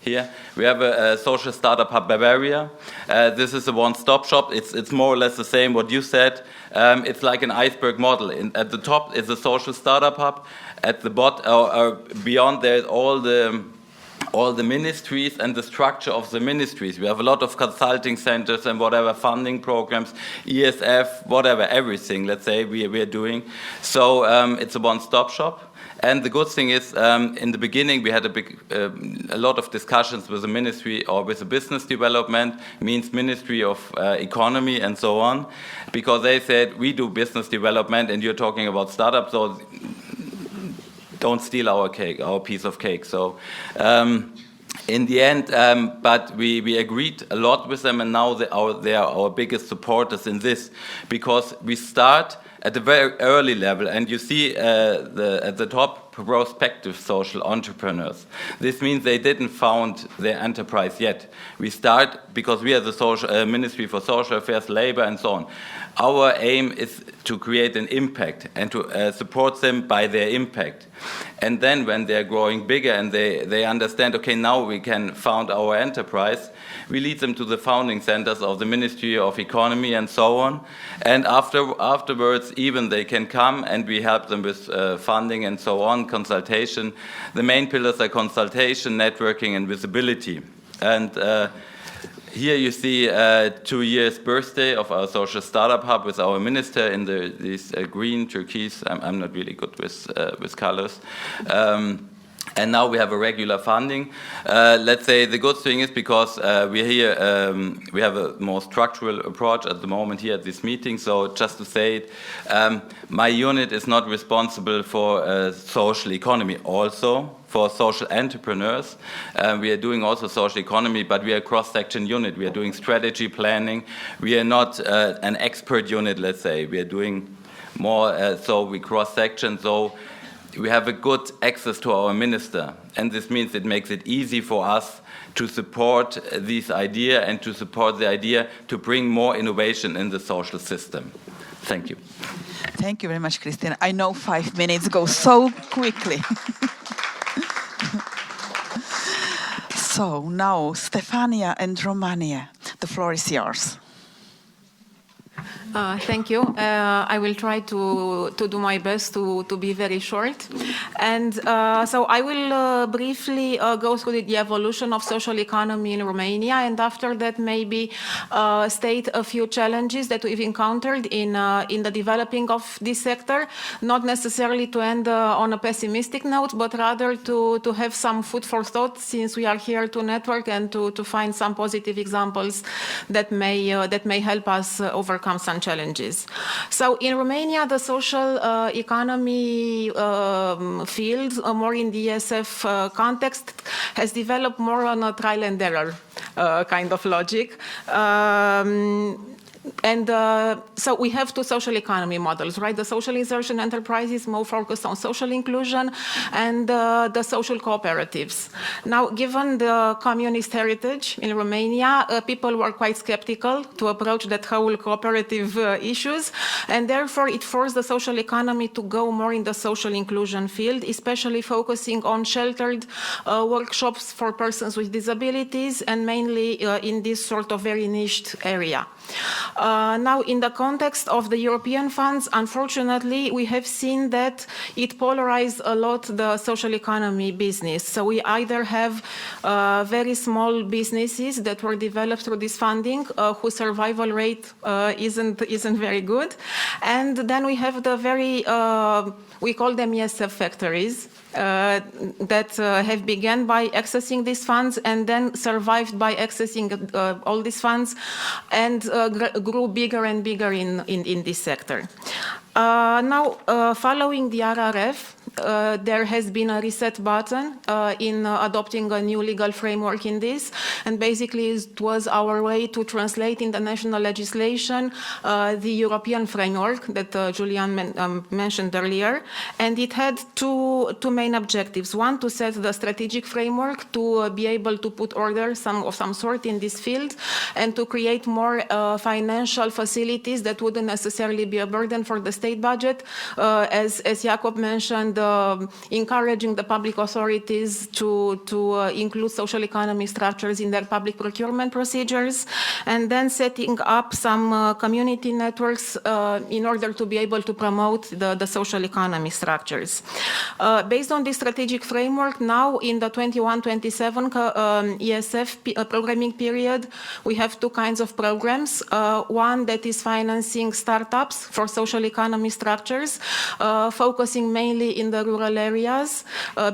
here we have a social startup hub Bavaria. This is a one-stop shop. It's more or less the same what you said. It's like an iceberg model. At the top is a social startup hub. At the bottom or beyond there is all the ministries and the structure of the ministries. We have a lot of consulting centers and whatever funding programs, ESF, whatever, everything. Let's say we are doing. So it's a one-stop shop. And the good thing is, in the beginning, we had a lot of discussions with the ministry or with the business development, means Ministry of Economy and so on, because they said, we do business development and you're talking about startups, so don't steal our cake, our piece of cake. So in the end, but we agreed a lot with them, and now they are our biggest supporters in this, because we start at a very early level, and you see at the top, prospective social entrepreneurs. This means they didn't found their enterprise yet. We start because we are the social Ministry for Social Affairs, Labor, and so on. Our aim is to create an impact and to support them by their impact. And then when they're growing bigger and they understand, okay, now we can found our enterprise, we lead them to the founding centers of the Ministry of Economy and so on. And afterwards, even they can come and we help them with funding and so on, consultation. The main pillars are consultation, networking, and visibility. And here you see 2 years birthday of our social startup hub with our minister in these green, turquoise. I'm not really good with colors. And now we have a regular funding. Let's say the good thing is because we're here, we have a more structural approach at the moment here at this meeting. So just to say it, my unit is not responsible for social economy, also for social entrepreneurs. We are doing also social economy, but we are a cross-section unit. We are doing strategy planning. We are not an expert unit, let's say. We are doing more, so we cross-section. So we have a good access to our minister, and this means it makes it easy for us to support this idea and to support the idea to bring more innovation in the social system. Thank you. Thank you very much, Christian. I know 5 minutes go so quickly. So now, Stefania and Romania, the floor is yours. Thank you. I will try to do my best to be very short. And so I will briefly go through the evolution of social economy in Romania, and after that maybe state a few challenges that we've encountered in the developing of this sector, not necessarily to end on a pessimistic note, but rather to have some food for thought, since we are here to network and to find some positive examples that may help us overcome some challenges. So in Romania, the social economy field, more in the ESF context, has developed more on a trial and error kind of logic. So we have two social economy models, right? The social insertion enterprises more focused on social inclusion, and the social cooperatives. Now, given the communist heritage in Romania, people were quite skeptical to approach that whole cooperative issues, and therefore it forced the social economy to go more in the social inclusion field, especially focusing on sheltered workshops for persons with disabilities, and mainly in this sort of very niched area. Now, in the context of the European funds, unfortunately, we have seen that it polarized a lot the social economy business. So we either have very small businesses that were developed through this funding, whose survival rate isn't very good, and then we have the very we call them ESF factories that have begun by accessing these funds and then survived by accessing all these funds and grew bigger and bigger in this sector. Now, following the RRF, there has been a reset button in adopting a new legal framework in this, and basically it was our way to translate in the national legislation the European framework that Julian mentioned earlier, and it had two main objectives. One, to set the strategic framework to be able to put order of some sort in this field, and to create more financial facilities that wouldn't necessarily be a burden for the state budget, as Jakob mentioned, encouraging the public authorities to include social economy structures in their public procurement procedures, and then setting up some community networks in order to be able to promote the social economy structures. Based on this strategic framework, now in the 21-27 ESF programming period, we have two kinds of programs. One that is financing startups for social economy structures, focusing mainly in the rural areas,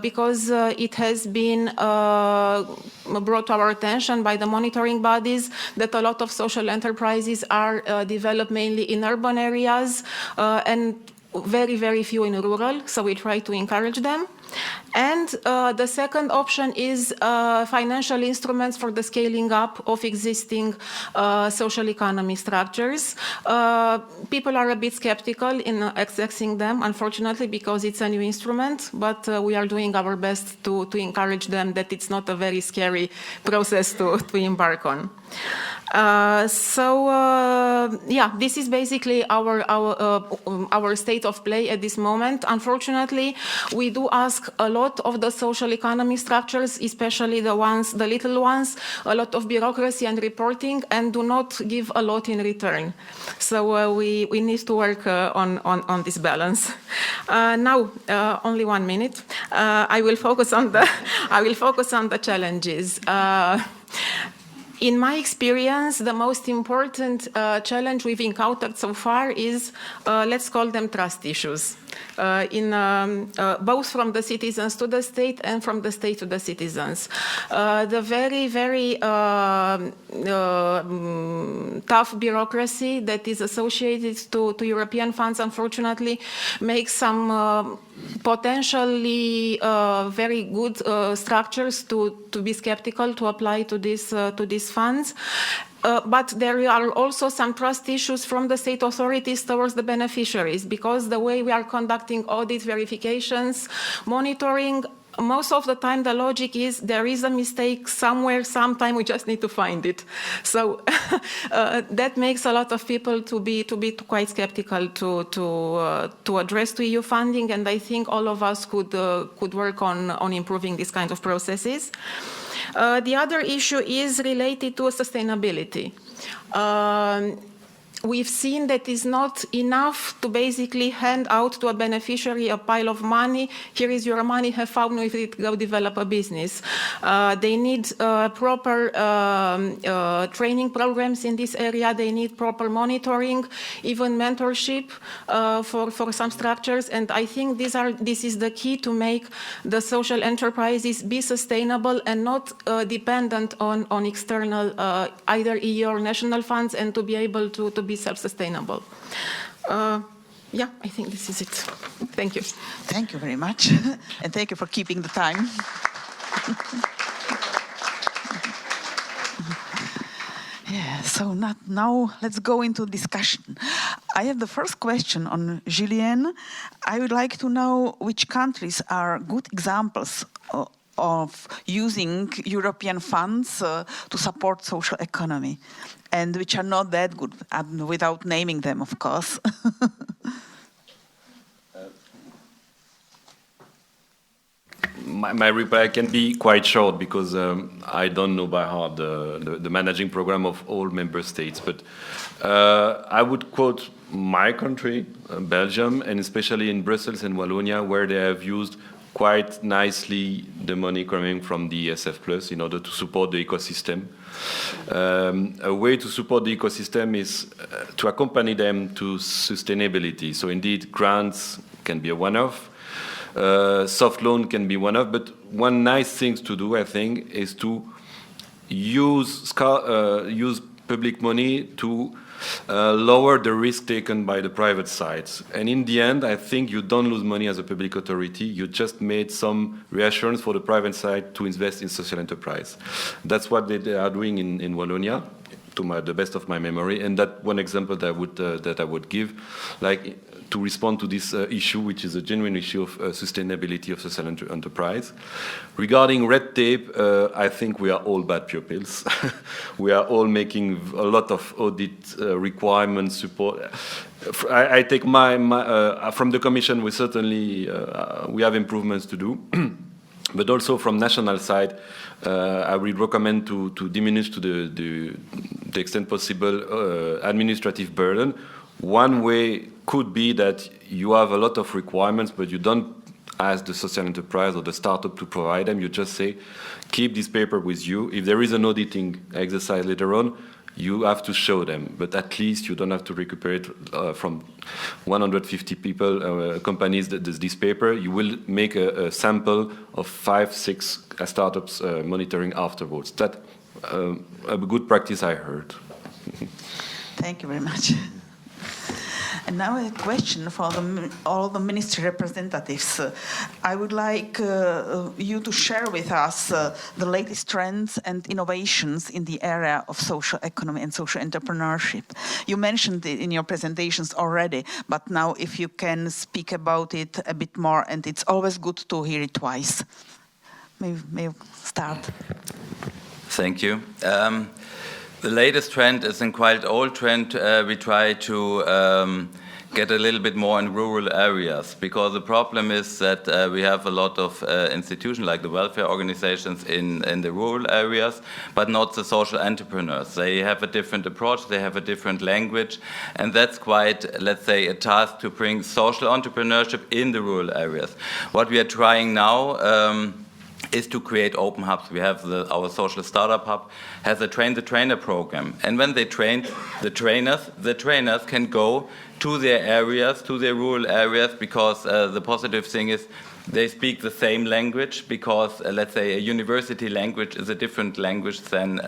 because it has been brought to our attention by the monitoring bodies that a lot of social enterprises are developed mainly in urban areas and very, very few in rural, so we try to encourage them. And the second option is financial instruments for the scaling up of existing social economy structures. People are a bit skeptical in accessing them, unfortunately, because it's a new instrument, but we are doing our best to encourage them that it's not a very scary process to embark on. Yeah, this is basically our state of play at this moment. Unfortunately, we do ask a lot of the social economy structures, especially the little ones, a lot of bureaucracy and reporting, and do not give a lot in return. So we need to work on this balance. Now, only 1 minute. I will focus on the challenges. In my experience, the most important challenge we've encountered so far is, let's call them trust issues, both from the citizens to the state and from the state to the citizens. The very, very tough bureaucracy that is associated to European funds, unfortunately, makes some potentially very good structures to be skeptical to apply to these funds. But there are also some trust issues from the state authorities towards the beneficiaries, because the way we are conducting audit verifications, monitoring, most of the time the logic is there is a mistake somewhere, sometime, we just need to find it. So that makes a lot of people to be quite skeptical to address to EU funding, and I think all of us could work on improving these kind of processes. The other issue is related to sustainability. we've seen that it's not enough to basically hand out to a beneficiary a pile of money. Here is your money, have fun with it, go develop a business. They need proper training programs in this area. They need proper monitoring, even mentorship for some structures. And I think this is the key to make the social enterprises be sustainable and not dependent on external either EU or national funds, and to be able to be self-sustainable. Yeah, I think this is it. Thank you. Thank you very much. And thank you for keeping the time. Yeah, so now let's go into discussion. I have the first question on Julien. I would like to know which countries are good examples of using European funds to support social economy, and which are not that good, without naming them, of course. My reply can be quite short because I don't know by heart the managing program of all member states. But I would quote my country, Belgium, and especially in Brussels and Wallonia, where they have used quite nicely the money coming from the ESF Plus in order to support the ecosystem. A way to support the ecosystem is to accompany them to sustainability. So indeed, grants can be a one-off. Soft loan can be one-off, but one nice thing to do, I think, is to use public money to lower the risk taken by the private sides. And in the end, I think you don't lose money as a public authority. You just made some reassurance for the private side to invest in social enterprise. That's what they are doing in Wallonia, to the best of my memory. And that one example that I would give, like to respond to this issue, which is a genuine issue of sustainability of social enterprise. Regarding red tape, I think we are all bad pupils. We are all making a lot of audit requirements, support. I take from the Commission, we certainly we have improvements to do. But also from national side, I would recommend to diminish to the extent possible administrative burden. One way could be that you have a lot of requirements, but you don't ask the social enterprise or the startup to provide them. You just say, keep this paper with you. If there is an auditing exercise later on, you have to show them, but at least you don't have to recuperate from 150 people, companies, this paper. You will make a sample of 5-6 startups monitoring afterwards. That's a good practice I heard. Thank you very much. And now a question for all the ministry representatives. I would like you to share with us the latest trends and innovations in the area of social economy and social entrepreneurship. You mentioned it in your presentations already, but now if you can speak about it a bit more, and it's always good to hear it twice. May you start? Thank you. The latest trend is a quite old trend. We try to get a little bit more in rural areas, because the problem is that we have a lot of institutions like the welfare organizations in the rural areas, but not the social entrepreneurs. They have a different approach, they have a different language, and that's quite, let's say, a task to bring social entrepreneurship in the rural areas. What we are trying now is to create open hubs. We have our social startup hub has a train the trainer program, and when they train the trainers can go to their areas, to their rural areas, because the positive thing is they speak the same language, because let's say a university language is a different language than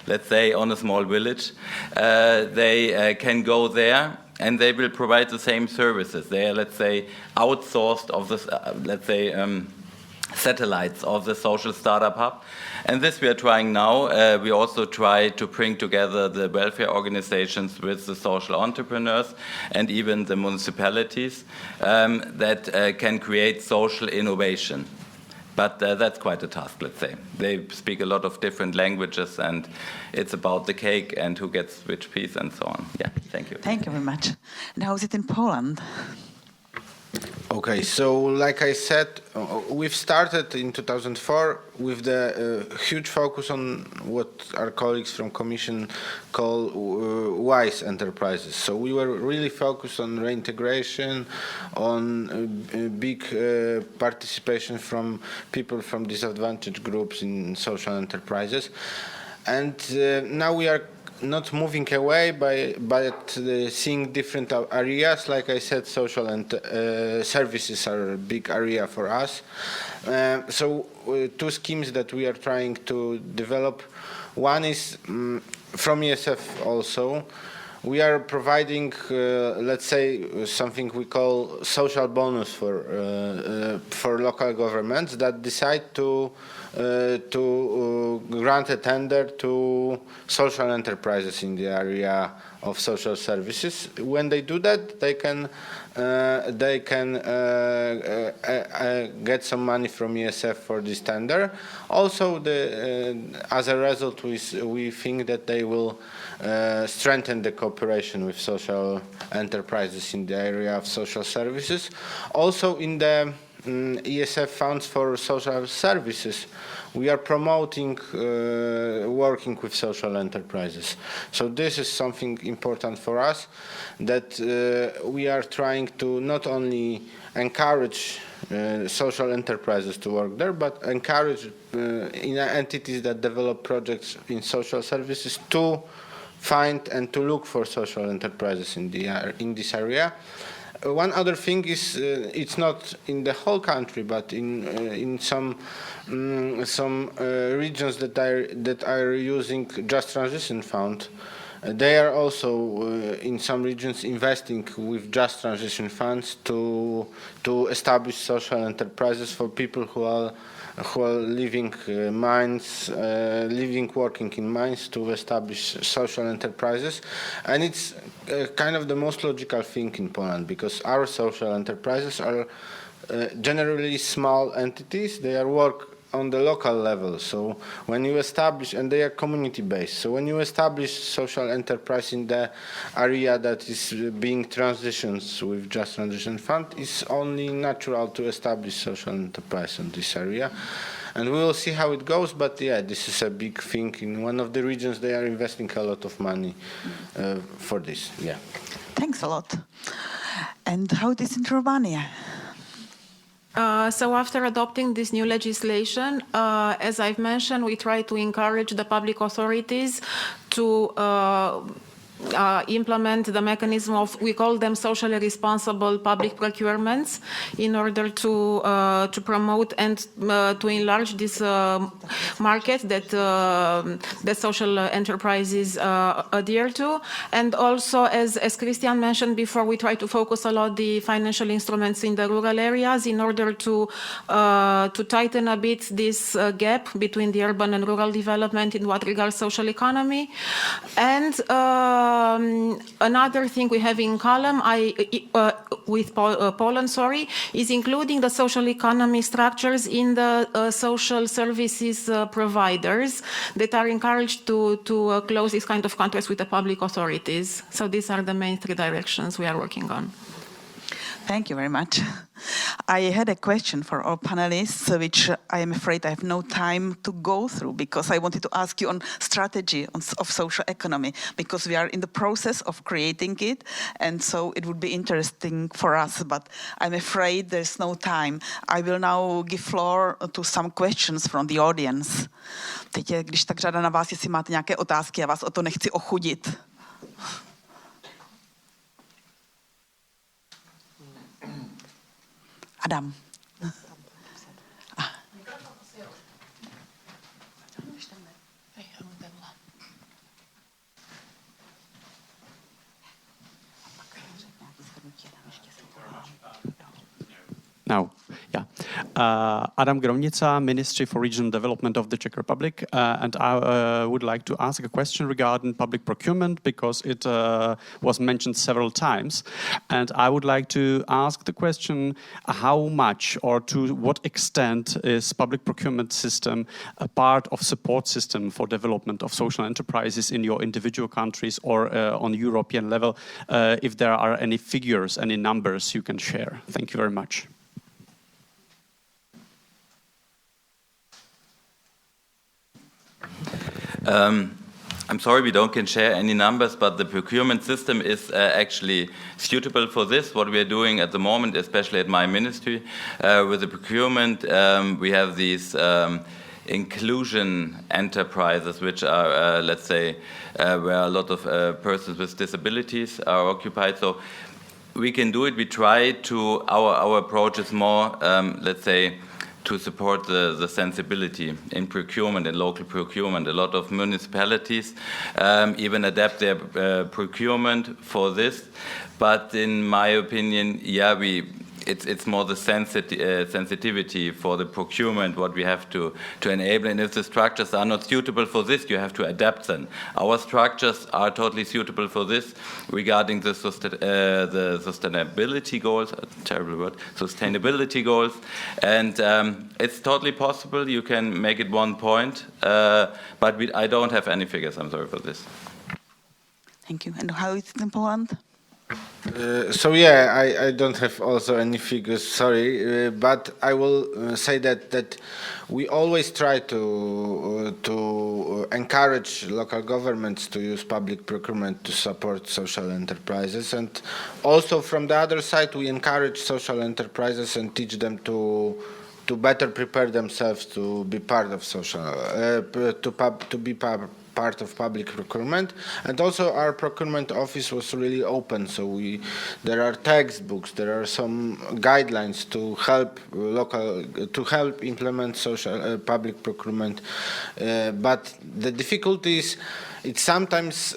let's say on a small village. They can go there and they will provide the same services. They are, let's say, outsourced of this, let's say, satellites of the social startup hub. And this we are trying now. We also try to bring together the welfare organizations with the social entrepreneurs and even the municipalities that can create social innovation. But that's quite a task, let's say. They speak a lot of different languages, and it's about the cake and who gets which piece and so on. Yeah, thank you. Thank you very much. And how is it in Poland? Okay, so like I said, we've started in 2004 with the huge focus on what our colleagues from Commission call wise enterprises. So we were really focused on reintegration, on big participation from people from disadvantaged groups in social enterprises. And now we are not moving away but seeing different areas. Like I said, social and services are a big area for us. So two schemes that we are trying to develop. One is from ESF also. We are providing, let's say, something we call social bonus for local governments that decide to grant a tender to social enterprises in the area of social services. When they do that, they can get some money from ESF for this tender. Also, as a result, we think that they will strengthen the cooperation with social enterprises in the area of social services. Also, in the ESF funds for social services, we are promoting working with social enterprises. So this is something important for us, that we are trying to not only encourage social enterprises to work there, but encourage entities that develop projects in social services to find and to look for social enterprises in this area. One other thing is it's not in the whole country, but in some regions that are using Just Transition Fund. They are also in some regions investing with Just Transition Funds to establish social enterprises for people who are living working in mines, to establish social enterprises. And it's kind of the most logical thing in Poland, because our social enterprises are generally small entities. They are work on the local level. So when you establish, and they are community-based, so when you establish social enterprise in the area that is being transitioned with Just Transition Fund, it's only natural to establish social enterprise in this area. And we will see how it goes, but yeah, this is a big thing. In one of the regions, they are investing a lot of money for this, yeah. Thanks a lot. And how it is in Romania? So after adopting this new legislation, as I've mentioned, we try to encourage the public authorities to implement the mechanism of, we call them socially responsible public procurements, in order to promote and to enlarge this market that the social enterprises adhere to. And also, as Christian mentioned before, we try to focus a lot the financial instruments in the rural areas in order to tighten a bit this gap between the urban and rural development in what regards social economy. And another thing we have in column with Poland, is including the social economy structures in the social services providers that are encouraged to close this kind of contracts with the public authorities. So these are the main three directions we are working on. Thank you very much. I had a question for our panelists, which I am afraid I have no time to go through, because I wanted to ask you on strategy of social economy, because we are in the process of creating it, and so it would be interesting for us, but I'm afraid there's no time. I will now give floor to some questions from the audience. Teď je, když tak řada na vás, jestli máte nějaké otázky, já vás o to nechci ochudit. Adam. Now, yeah. Adam Gromnica, Ministry for Regional Development of the Czech Republic, and I would like to ask a question regarding public procurement because it was mentioned several times. And I would like to ask the question, how much or to what extent is public procurement system a part of support system for development of social enterprises in your individual countries or on European level, if there are any figures, any numbers you can share? Thank you very much. I'm sorry we don't can share any numbers, but the procurement system is actually suitable for this. What we are doing at the moment, especially at my ministry, with the procurement, we have these inclusion enterprises, which are, let's say, where a lot of persons with disabilities are occupied. So we can do it. We try to, our approach is more, let's say, to support the sensibility in procurement and local procurement. A lot of municipalities even adapt their procurement for this. But in my opinion, yeah, it's more the sensitivity for the procurement what we have to enable. And if the structures are not suitable for this, you have to adapt them. Our structures are totally suitable for this regarding the sustainability goals, a terrible word, sustainability goals. And it's totally possible. You can make it 1 point, but I don't have any figures. I'm sorry for this. Thank you. And how is it in Poland? So yeah, I don't have also any figures, sorry, but I will say that we always try to encourage local governments to use public procurement to support social enterprises, and also from the other side we encourage social enterprises and teach them to better prepare themselves to be part of social part of public procurement. And also our procurement office was really open, so there are textbooks, there are some guidelines to help implement social public procurement, but the difficulty is it's sometimes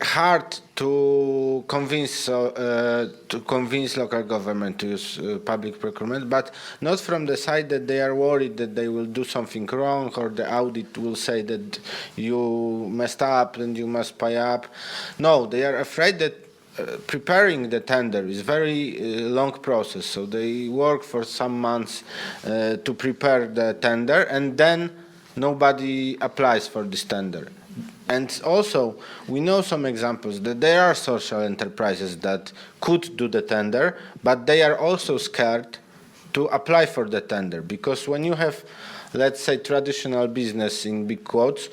hard to convince local government to use public procurement, but not from the side that they are worried that they will do something wrong or the audit will say that you messed up and you must pay up. No, they are afraid that preparing the tender is very long process, so they work for some months to prepare the tender, and then nobody applies for this tender. And also, we know some examples that there are social enterprises that could do the tender, but they are also scared to apply for the tender, because when you have, let's say, traditional business in big quotes,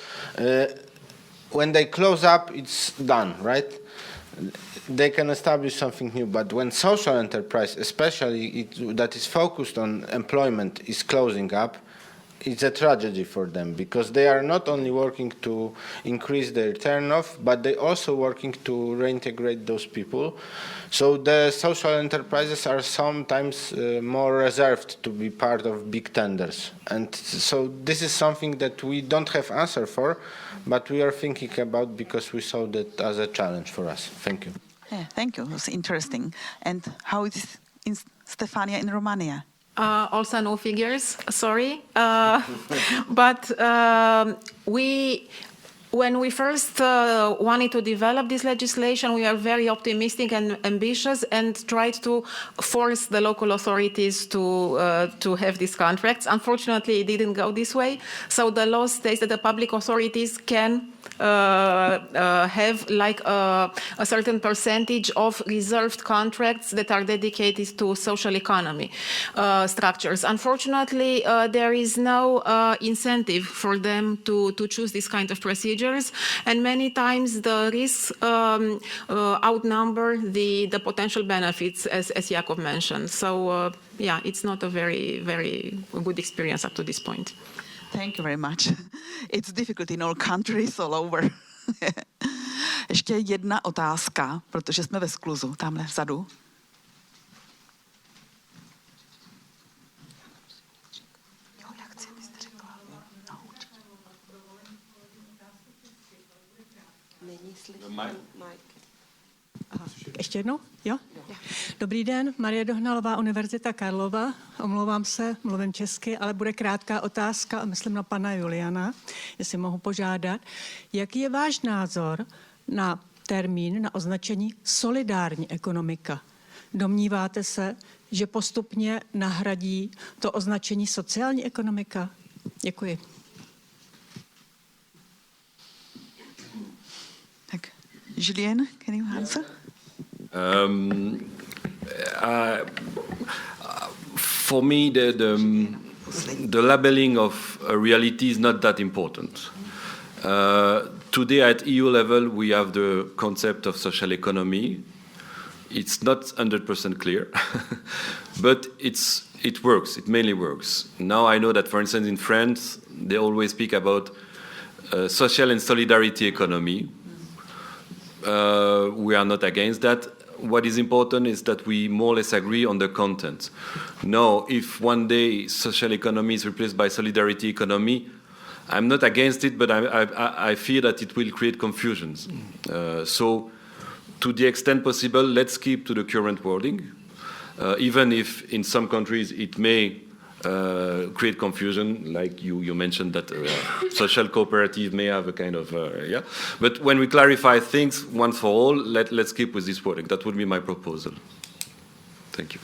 when they close up, it's done, right? They can establish something new, but when social enterprise, especially that is focused on employment, is closing up, it's a tragedy for them, because they are not only working to increase their turnover, but they also working to reintegrate those people. So the social enterprises are sometimes more reserved to be part of big tenders. And so this is something that we don't have answer for, but we are thinking about because we saw that as a challenge for us. Thank you. Yeah, thank you. It was interesting. And how is it in Stefania in Romania? Also no figures, sorry. But when we first wanted to develop this legislation, we are very optimistic and ambitious and tried to force the local authorities to have these contracts. Unfortunately, it didn't go this way. So the law states that the public authorities can have like a certain percentage of reserved contracts that are dedicated to social economy structures. Unfortunately, there is no incentive for them to choose this kind of procedures, and many times the risks outnumber the potential benefits, as Jakub mentioned. So yeah, it's not a very, very good experience up to this point. Thank you very much. It's difficult in all countries all over. Ještě jedna otázka, protože jsme ve skluzu, tamhle vzadu. Ještě jednou? Jo? Dobrý den, Marie Dohnalová, Univerzita Karlova. Omlouvám se, mluvím česky, ale bude krátká otázka, myslím na pana Juliana, jestli mohu požádat. Jaký je váš názor na termín, na označení solidární ekonomika? Domníváte se, že postupně nahradí to označení sociální ekonomika? Děkuji. Tak, Julien, can you answer? For me, the labeling of a reality is not that important. Today at EU level, we have the concept of social economy. It's not 100% clear, but it works. It mainly works. Now I know that, for instance, in France, they always speak about social and solidarity economy. We are not against that. What is important is that we more or less agree on the content. Now, if one day social economy is replaced by solidarity economy, I'm not against it, but I fear that it will create confusions. So, to the extent possible, let's keep to the current wording, even if in some countries it may create confusion, like you mentioned that social cooperative may have a kind of, yeah. But when we clarify things once for all, let's keep with this wording. That would be my proposal. Thank you.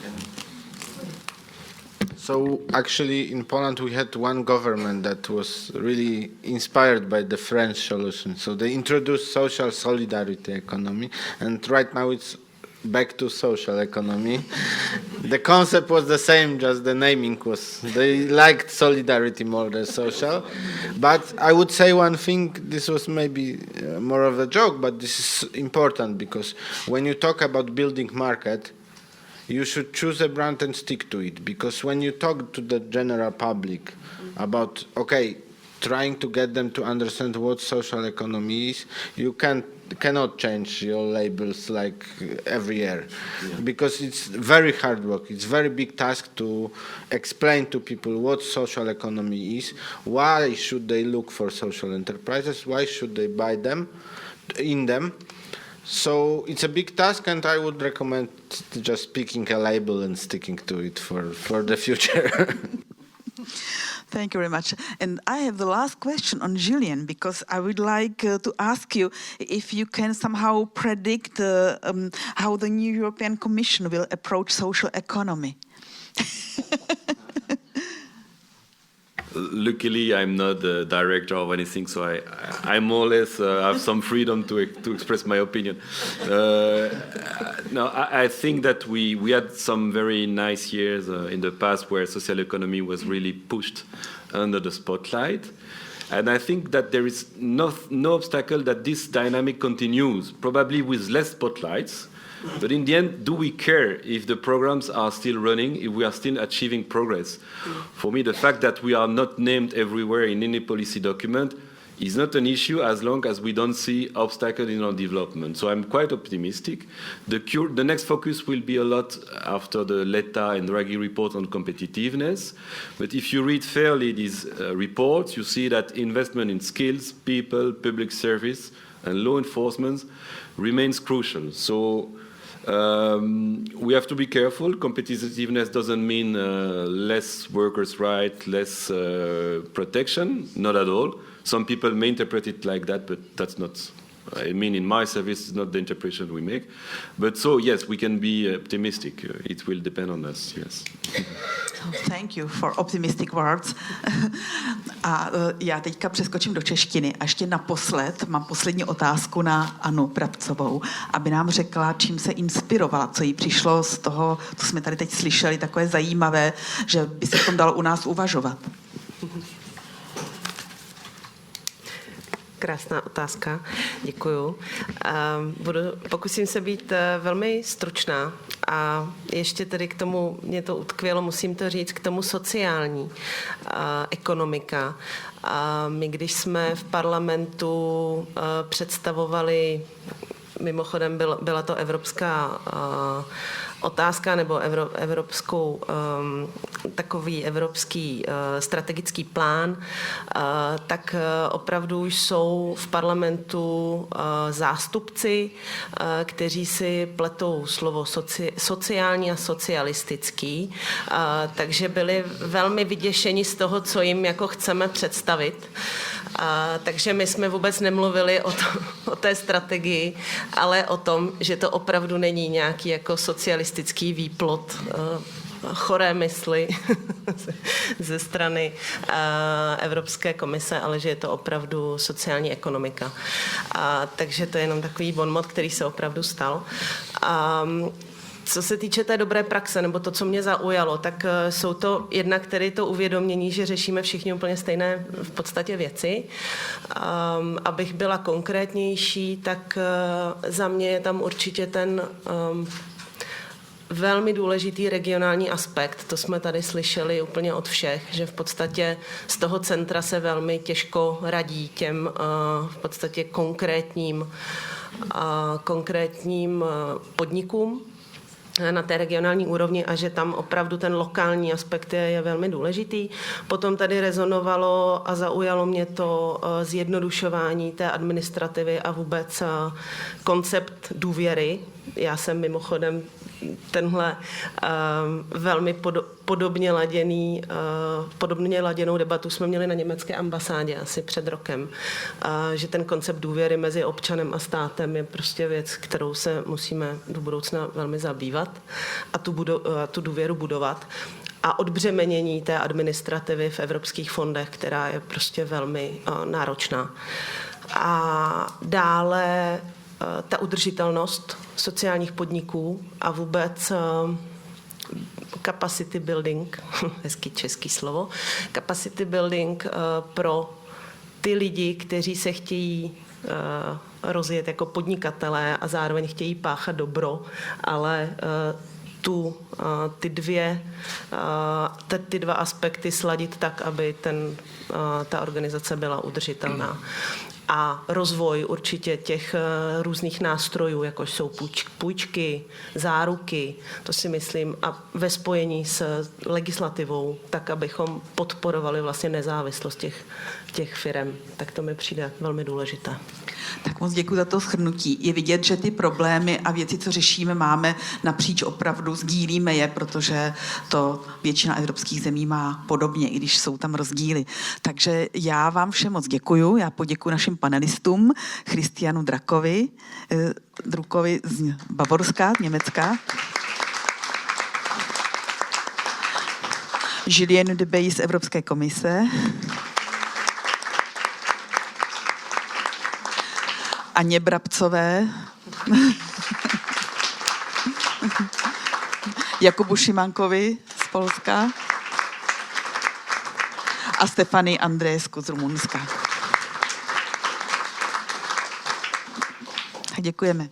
So actually in Poland we had one government that was really inspired by the French solution. So they introduced social solidarity economy, and right now it's back to social economy. The concept was the same, just the naming was, they liked solidarity more than social. But I would say one thing, this was maybe more of a joke, but this is important, because when you talk about building market, you should choose a brand and stick to it. Because when you talk to the general public about, okay, trying to get them to understand what social economy is, you cannot change your labels like every year, because it's very hard work. It's very big task to explain to people what social economy is, why should they look for social enterprises, why should they buy them, in them. So it's a big task, and I would recommend just picking a label and sticking to it for the future. Thank you very much. And I have the last question on Julien, because I would like to ask you if you can somehow predict how the new European Commission will approach social economy. Luckily, I'm not the director of anything, so I more or less have some freedom to express my opinion. No, I think that we had some very nice years in the past where social economy was really pushed under the spotlight. And I think that there is no obstacle that this dynamic continues, probably with less spotlights. But in the end, do we care if the programs are still running, if we are still achieving progress? For me, the fact that we are not named everywhere in any policy document is not an issue as long as we don't see obstacles in our development. So I'm quite optimistic. The next focus will be a lot after the Letta and Draghi report on competitiveness. But if you read fairly these reports, you see that investment in skills, people, public service, and law enforcement remains crucial. So we have to be careful. Competitiveness doesn't mean less workers' rights, less protection, not at all. Some people may interpret it like that, but that's not, I mean, in my service, it's not the interpretation we make. But so, yes, we can be optimistic. It will depend on us, yes. Thank you for optimistic words. A já teďka přeskočím do češtiny. A ještě naposled mám poslední otázku na Anu Brabcovou, aby nám řekla, čím se inspirovala, co jí přišlo z toho, co jsme tady teď slyšeli, takové zajímavé, že by se v tom dalo u nás uvažovat. Krásná otázka, děkuju. Pokusím se být velmi stručná a ještě tedy k tomu, mě to utkvělo, musím to říct, k tomu sociální ekonomika. My, když jsme v parlamentu představovali Mimochodem byla to evropská otázka nebo takový evropský strategický plán, tak opravdu jsou v parlamentu zástupci, kteří si pletou slovo sociální a socialistický, takže byli velmi vyděšeni z toho, co jim jako chceme představit. Takže my jsme vůbec nemluvili o té strategii, ale o tom, že to opravdu není nějaký jako socialistický výplod choré mysli ze strany Evropské komise, ale že je to opravdu sociální ekonomika. Takže to je jenom takový bonmot, který se opravdu stal. Co se týče té dobré praxe, nebo to, co mě zaujalo, tak jsou to jednak tedy to uvědomění, že řešíme všichni úplně stejné v podstatě věci. Abych byla konkrétnější, tak za mě je tam určitě ten velmi důležitý regionální aspekt. To jsme tady slyšeli úplně od všech, že v podstatě z toho centra se velmi těžko radí těm v podstatě konkrétním podnikům na té regionální úrovni a že tam opravdu ten lokální aspekt je velmi důležitý. Potom tady rezonovalo a zaujalo mě to zjednodušování té administrativy a vůbec koncept důvěry. Já jsem mimochodem tenhle velmi podobně laděnou debatu jsme měli na německé ambasádě asi před rokem, že ten koncept důvěry mezi občanem a státem je prostě věc, kterou se musíme do budoucna velmi zabývat a tu důvěru budovat. A odbřemenění té administrativy v evropských fondech, která je prostě velmi náročná. A dále ta udržitelnost sociálních podniků a vůbec capacity building, hezký český slovo, capacity building pro ty lidi, kteří se chtějí rozjet jako podnikatelé a zároveň chtějí páchat dobro, ale ty dva aspekty sladit tak, aby ta organizace byla udržitelná. A rozvoj určitě těch různých nástrojů, jako jsou půjčky, záruky, to si myslím, a ve spojení s legislativou, tak abychom podporovali vlastně nezávislost těch firem, tak to mi přijde velmi důležité. Tak moc děkuji za to shrnutí. Je vidět, že ty problémy a věci, co řešíme, máme napříč opravdu, sdílíme je, protože to většina evropských zemí má podobně, i když jsou tam rozdíly. Takže já vám všem moc děkuju. Já poděkuji našim panelistům, Christianu Druckovi z Bavorska, z Německa, Julienu de Beyi z Evropské komise, Aně Brabcové, Jakubu Šimánkovi z Polska a Stefanii Andreescu z Rumunska. Děkujeme.